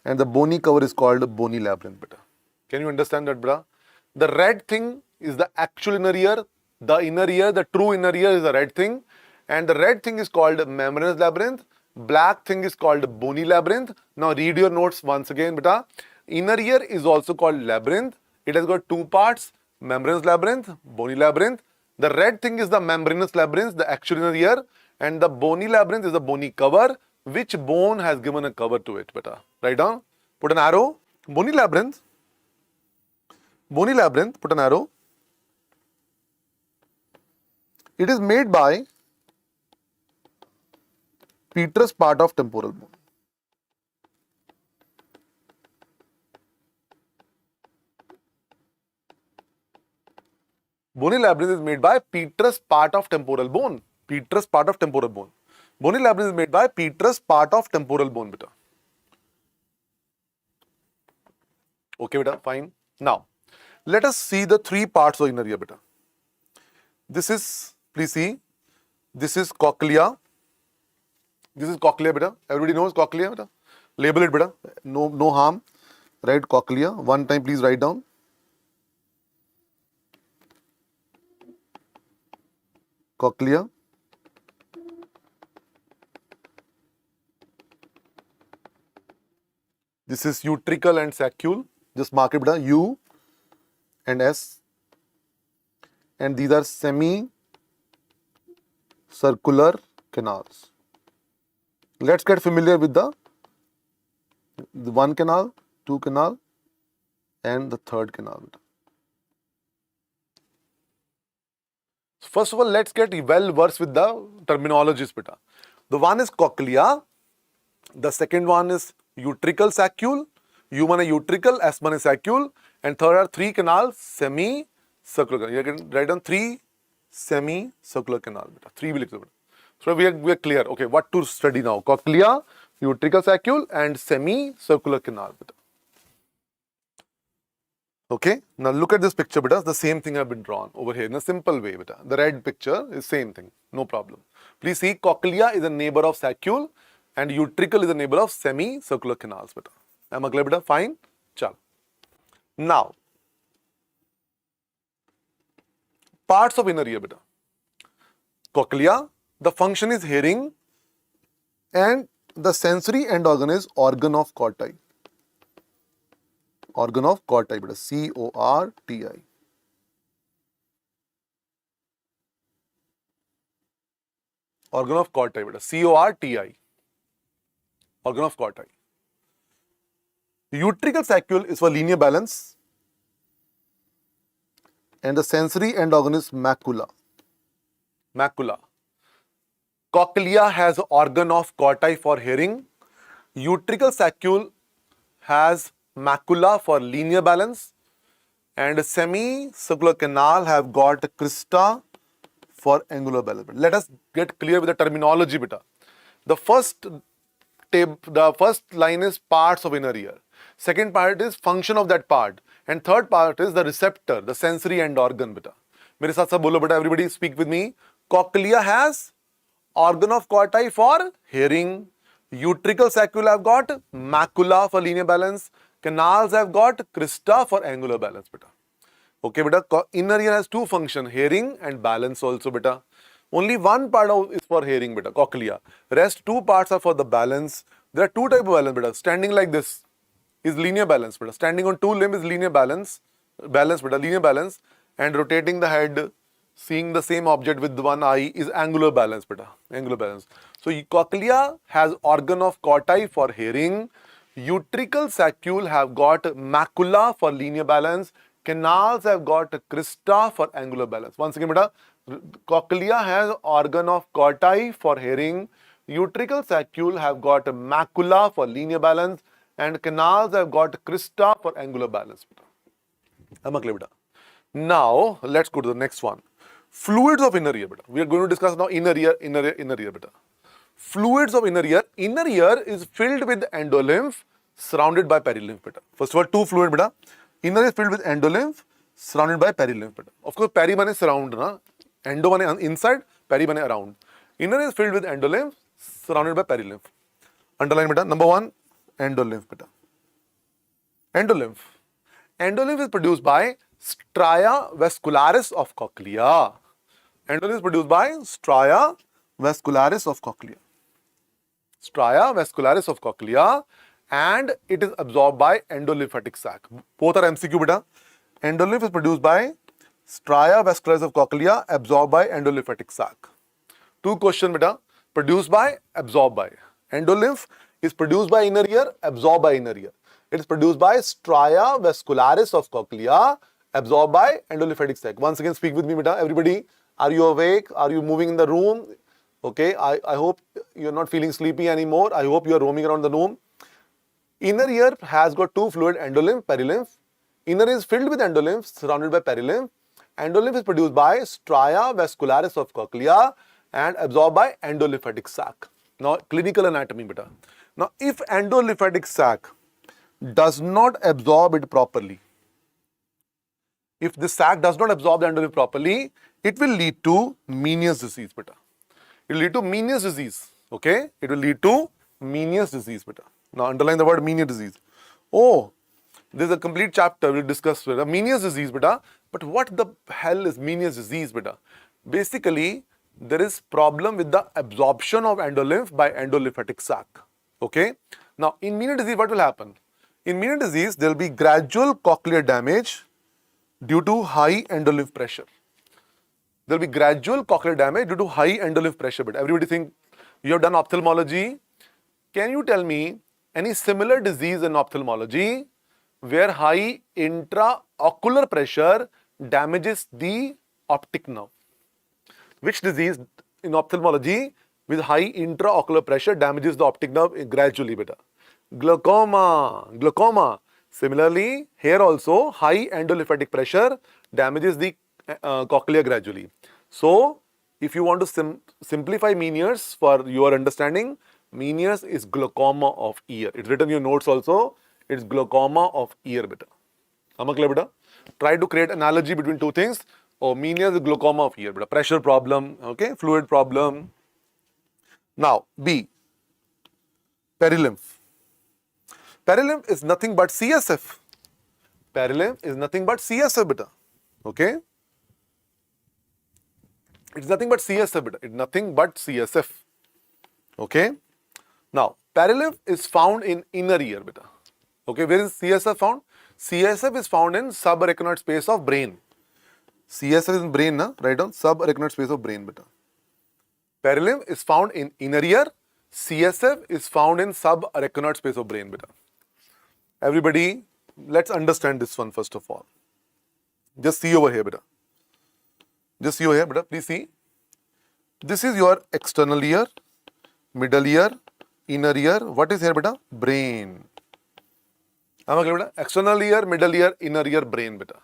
and the bony cover is called bony labyrinth, beta. Can you understand that, beta? The red thing is the actual inner ear. The inner ear, the true inner ear is the red thing, and the red thing is called membranous labyrinth. Black thing is called bony labyrinth. Now read your notes once again, beta. Inner ear is also called labyrinth. It has got two parts: membranous labyrinth, bony labyrinth. The red thing is the membranous labyrinth, the actual inner ear, and the bony labyrinth is the bony cover. Which bone has given a cover to it, beta? Write down. Put an arrow. Bony labyrinth. Bony labyrinth. Put an arrow. It is made by petrous part of temporal bone. Bony labyrinth is made by petrous part of temporal bone. Petrous part of temporal bone. Bony labyrinth is made by petrous part of temporal bone, beta. Okay, beta, fine. Now, let us see the three parts of inner ear, beta. This is, please see, this is cochlea. This is cochlea, beta. Everybody knows cochlea, beta. Label it, beta. No harm. Write cochlea. One time, please write down. Cochlea. This is utricle and saccule. Just mark it, beta. U and S. And these are semi-circular canals. Let's get familiar with the one canal, two canal, and the third canal. First of all, let's get well versed with the terminologies, beta. The one is cochlea. The second one is utricle saccule. U1 is utricle, S1 is saccule, and third are three canals, semi-circular. You can write down three semi-circular canal, beta. Three will exhibit. So we are clear. Okay, what to study now? Cochlea, utricle saccule, and semi-circular canal, beta. Okay, now look at this picture, beta. The same thing have been drawn over here in a simple way, beta. The red picture is same thing, no problem. Please see, cochlea is a neighbor of saccule, and utricle is a neighbor of semi-circular canals, beta. Am I clear, beta? Fine. Chal. Now, parts of inner ear, beta. Cochlea, the function is hearing, and the sensory end organ is organ of corti. Organ of corti, beta. C-O-R-T-I. Organ of corti, beta. C-O-R-T-I. Organ of corti. Utricle saccule is for linear balance, and the sensory end organ is macula. Macula. Cochlea has organ of corti for hearing. Utricle saccule has macula for linear balance, and semicircular canal have got crista for angular balance. Let us get clear with the terminology, beta. The first line is parts of inner ear. Second part is function of that part, and third part is the receptor, the sensory end organ, beta. मेरे साथ सब बोलो, beta. Everybody speak with me. Cochlea has organ of corti for hearing. Utricle saccule have got macula for linear balance. Canals have got crista for angular balance, beta. Okay, beta. Inner ear has two functions, hearing and balance also, beta. Only one part is for hearing, beta, cochlea. Rest two parts are for the balance. There are two types of balance, beta. Standing like this is linear balance, beta. Standing on two limbs is linear balance, beta, linear balance. And rotating the head, seeing the same object with one eye is angular balance, beta, angular balance. So cochlea has organ of corti for hearing. Utricle saccule have got macula for linear balance. Canals have got crista for angular balance. Once again, beta, cochlea has organ of corti for hearing. Utricle saccule have got macula for linear balance, and canals have got crista for angular balance. Am I clear, beta? Now let's go to the next one. Fluids of inner ear, beta. We are going to discuss now inner ear, beta. Fluids of inner ear. Inner ear is filled with endolymph, surrounded by perilymph, beta. First of all, two fluid, beta. Inner ear is filled with endolymph, surrounded by perilymph, beta. Of course, peri bane surround, na. Endo bane inside, peri bane around. Inner is filled with endolymph, surrounded by perilymph. Underline beta. Number 1, endolymph beta. Endolymph. Endolymph is produced by stria vascularis of cochlea. Endolymph is produced by stria vascularis of cochlea. Stria vascularis of cochlea, and it is absorbed by endolymphatic sac. Both are MCQ beta. Endolymph is produced by stria vascularis of cochlea, absorbed by endolymphatic sac. 2 question beta. Produced by, absorbed by. Endolymph is produced by inner ear, absorbed by inner ear. It is produced by stria vascularis of cochlea, absorbed by endolymphatic sac. Once again, speak with me beta. Everybody, are you awake? Are you moving in the room? Okay, I hope you're not feeling sleepy anymore. I hope you're roaming around the room. Inner ear has got 2 fluid, endolymph, perilymph. Inner is filled with endolymph, surrounded by perilymph. Endolymph is produced by stria vascularis of cochlea and absorbed by endolymphatic sac. Now, clinical anatomy beta. Now, if endolymphatic sac does not absorb it properly, if the sac does not absorb the endolymph properly, it will lead to Meniere's disease beta. It will lead to Meniere's disease. Okay? It will lead to Meniere's disease beta. Now, underline the word Meniere's disease. Oh, there's a complete chapter we'll discuss beta. Meniere's disease beta. But what the hell is Meniere's disease beta? Basically, there is problem with the absorption of endolymph by endolymphatic sac. Okay? Now, in Meniere's disease, what will happen? In Meniere's disease, there will be gradual cochlear damage due to high endolymph pressure. There will be gradual cochlear damage due to high endolymph pressure. But everybody think you have done ophthalmology. Can you tell me any similar disease in ophthalmology where high intraocular pressure damages the optic nerve? Which disease in ophthalmology with high intraocular pressure damages the optic nerve gradually beta? Glaucoma. Glaucoma. Similarly, here also high endolymphatic pressure damages the cochlea gradually. So, if you want to simplify Meniere's for your understanding, Meniere's is glaucoma of ear. It's written in your notes also. It's glaucoma of ear beta. Am I clear beta? Try to create analogy between 2 things. Oh, Meniere's is glaucoma of ear beta. Pressure problem, okay, fluid problem. Now, B, perilymph. Perilymph is nothing but CSF. Perilymph is nothing but CSF beta. Okay? It's nothing but CSF beta. It's nothing but CSF. Okay? Now, perilymph is found in inner ear beta. Okay, where is CSF found? CSF is found in subarachnoid space of brain. CSF is in brain, na? Write down subarachnoid space of brain beta. Perilymph is found in inner ear. CSF is found in subarachnoid space of brain beta. Everybody, let's understand this one first of all. Just see over here beta. Just see over here beta. Please see. This is your external ear, middle ear, inner ear. What is here beta? Brain. Am I clear beta? External ear, middle ear, inner ear, brain beta.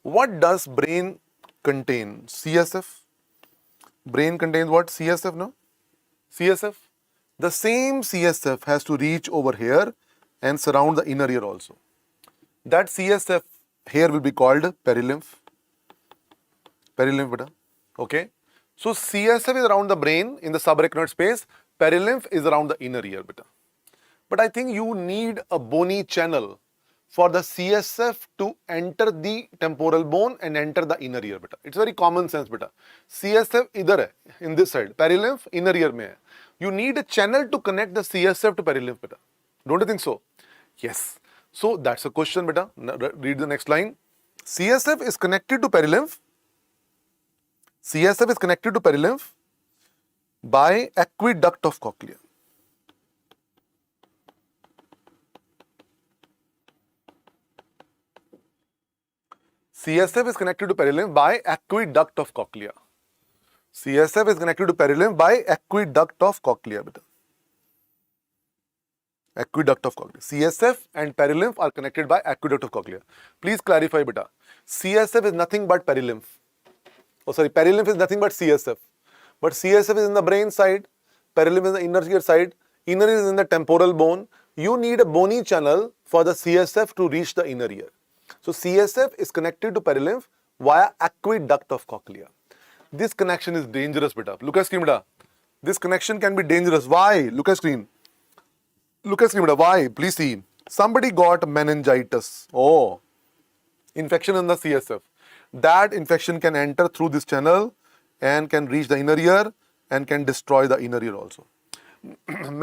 What does brain contain? CSF. Brain contains what? CSF, no? CSF. The same CSF has to reach over here and surround the inner ear also. That CSF here will be called perilymph. Perilymph beta. Okay. So CSF is around the brain in the subarachnoid space. Perilymph is around the inner ear beta. But I think you need a bony channel for the CSF to enter the temporal bone and enter the inner ear beta. It's very common sense beta. CSF idhar hai, in this side. Perilymph inner ear mein hai. You need a channel to connect the CSF to perilymph beta. Don't you think so? Yes. So that's a question beta. Read the next line. CSF is connected to perilymph. CSF is connected to perilymph by aqueduct of cochlea. CSF is connected to perilymph by aqueduct of cochlea. CSF is connected to perilymph by aqueduct of cochlea beta. Aqueduct of cochlea. CSF and perilymph are connected by aqueduct of cochlea. Please clarify beta. CSF is nothing but perilymph. Oh sorry, perilymph is nothing but CSF. But CSF is in the brain side, perilymph is in the inner ear side, inner ear is in the temporal bone. You need a bony channel for the CSF to reach the inner ear. So CSF is connected to perilymph via aqueduct of cochlea. This connection is dangerous beta. Look at screen beta. This connection can be dangerous. Why? Look at screen. Look at screen, beta. Why? Please see. Somebody got meningitis. Oh, infection in the CSF. That infection can enter through this channel and can reach the inner ear and can destroy the inner ear also.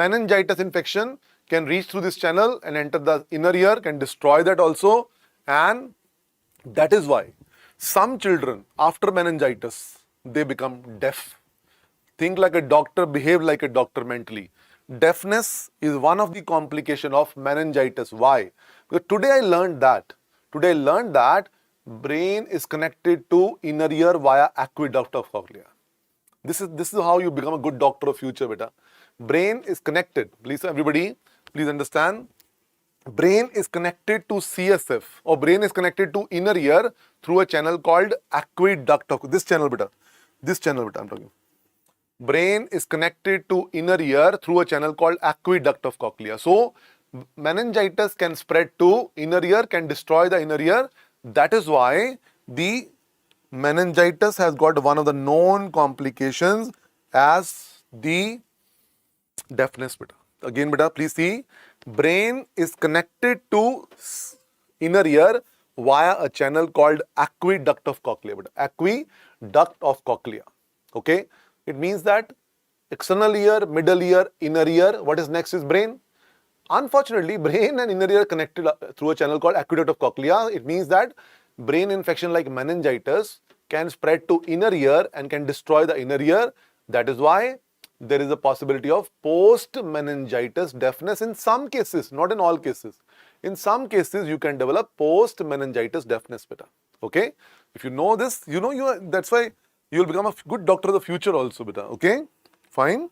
Meningitis infection can reach through this channel and enter the inner ear, can destroy that also, and that is why some children after meningitis they become deaf. Think like a doctor, behave like a doctor mentally. Deafness is one of the complication of meningitis. Why? Because today I learned that brain is connected to inner ear via aqueduct of cochlea. This is how you become a good doctor of future, beta. Brain is connected. Please, everybody, please understand. Brain is connected to CSF or brain is connected to inner ear through a channel called aqueduct of this channel, beta. This channel, beta, I'm talking. Brain is connected to inner ear through a channel called aqueduct of cochlea. So, meningitis can spread to inner ear, can destroy the inner ear. That is why the meningitis has got one of the known complications as the deafness, beta. Again, beta, please see. Brain is connected to inner ear via a channel called aqueduct of cochlea, beta. Aqueduct of cochlea. Okay. It means that external ear, middle ear, inner ear. What is next is brain. Unfortunately, brain and inner ear are connected through a channel called aqueduct of cochlea. It means that brain infection like meningitis can spread to inner ear and can destroy the inner ear. That is why there is a possibility of post-meningitis deafness in some cases, not in all cases. In some cases, you can develop post-meningitis deafness, beta. Okay? If you know this, you know that's why you will become a good doctor of the future also, beta. Okay? Fine.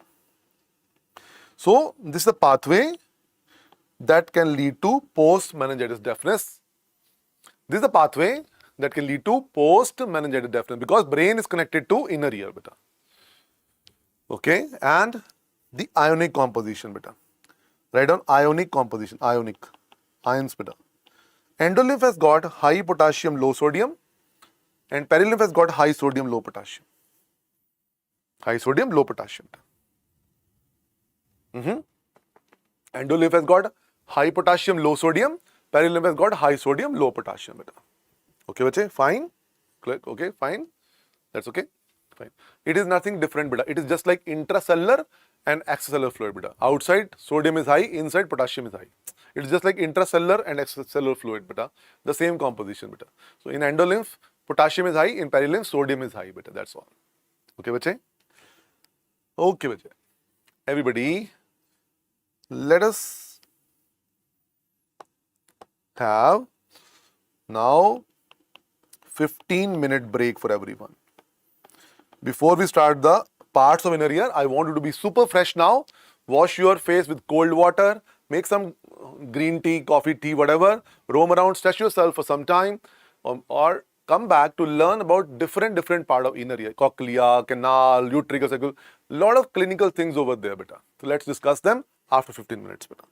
So, this is the pathway that can lead to post-meningitis deafness. This is the pathway that can lead to post-meningitis deafness because brain is connected to inner ear, beta. Okay, and the ionic composition, beta. Write down ionic composition, ions, beta. Endolymph has got high potassium, low sodium, and perilymph has got high sodium, low potassium. High sodium, low potassium. Endolymph has got high potassium, low sodium. Perilymph has got high sodium, low potassium, beta. Okay, bache? Fine. Click. Okay, fine. That's okay. Fine. It is nothing different, beta. It is just like intracellular and extracellular fluid, beta. Outside sodium is high, inside potassium is high. It is just like intracellular and extracellular fluid, beta. The same composition, beta. So in endolymph, potassium is high. In perilymph, sodium is high, beta. That's all. Okay, bache? Okay, bache. Everybody, let us have now 15-minute break for everyone. Before we start the parts of inner ear, I want you to be super fresh now. Wash your face with cold water. Make some green tea, coffee, tea, whatever. Roam around, stretch yourself for some time. Or come back to learn about different part of inner ear. Cochlea, canal, utricle cycle. Lot of clinical things over there, beta. So let's discuss them after 15 minutes, beta.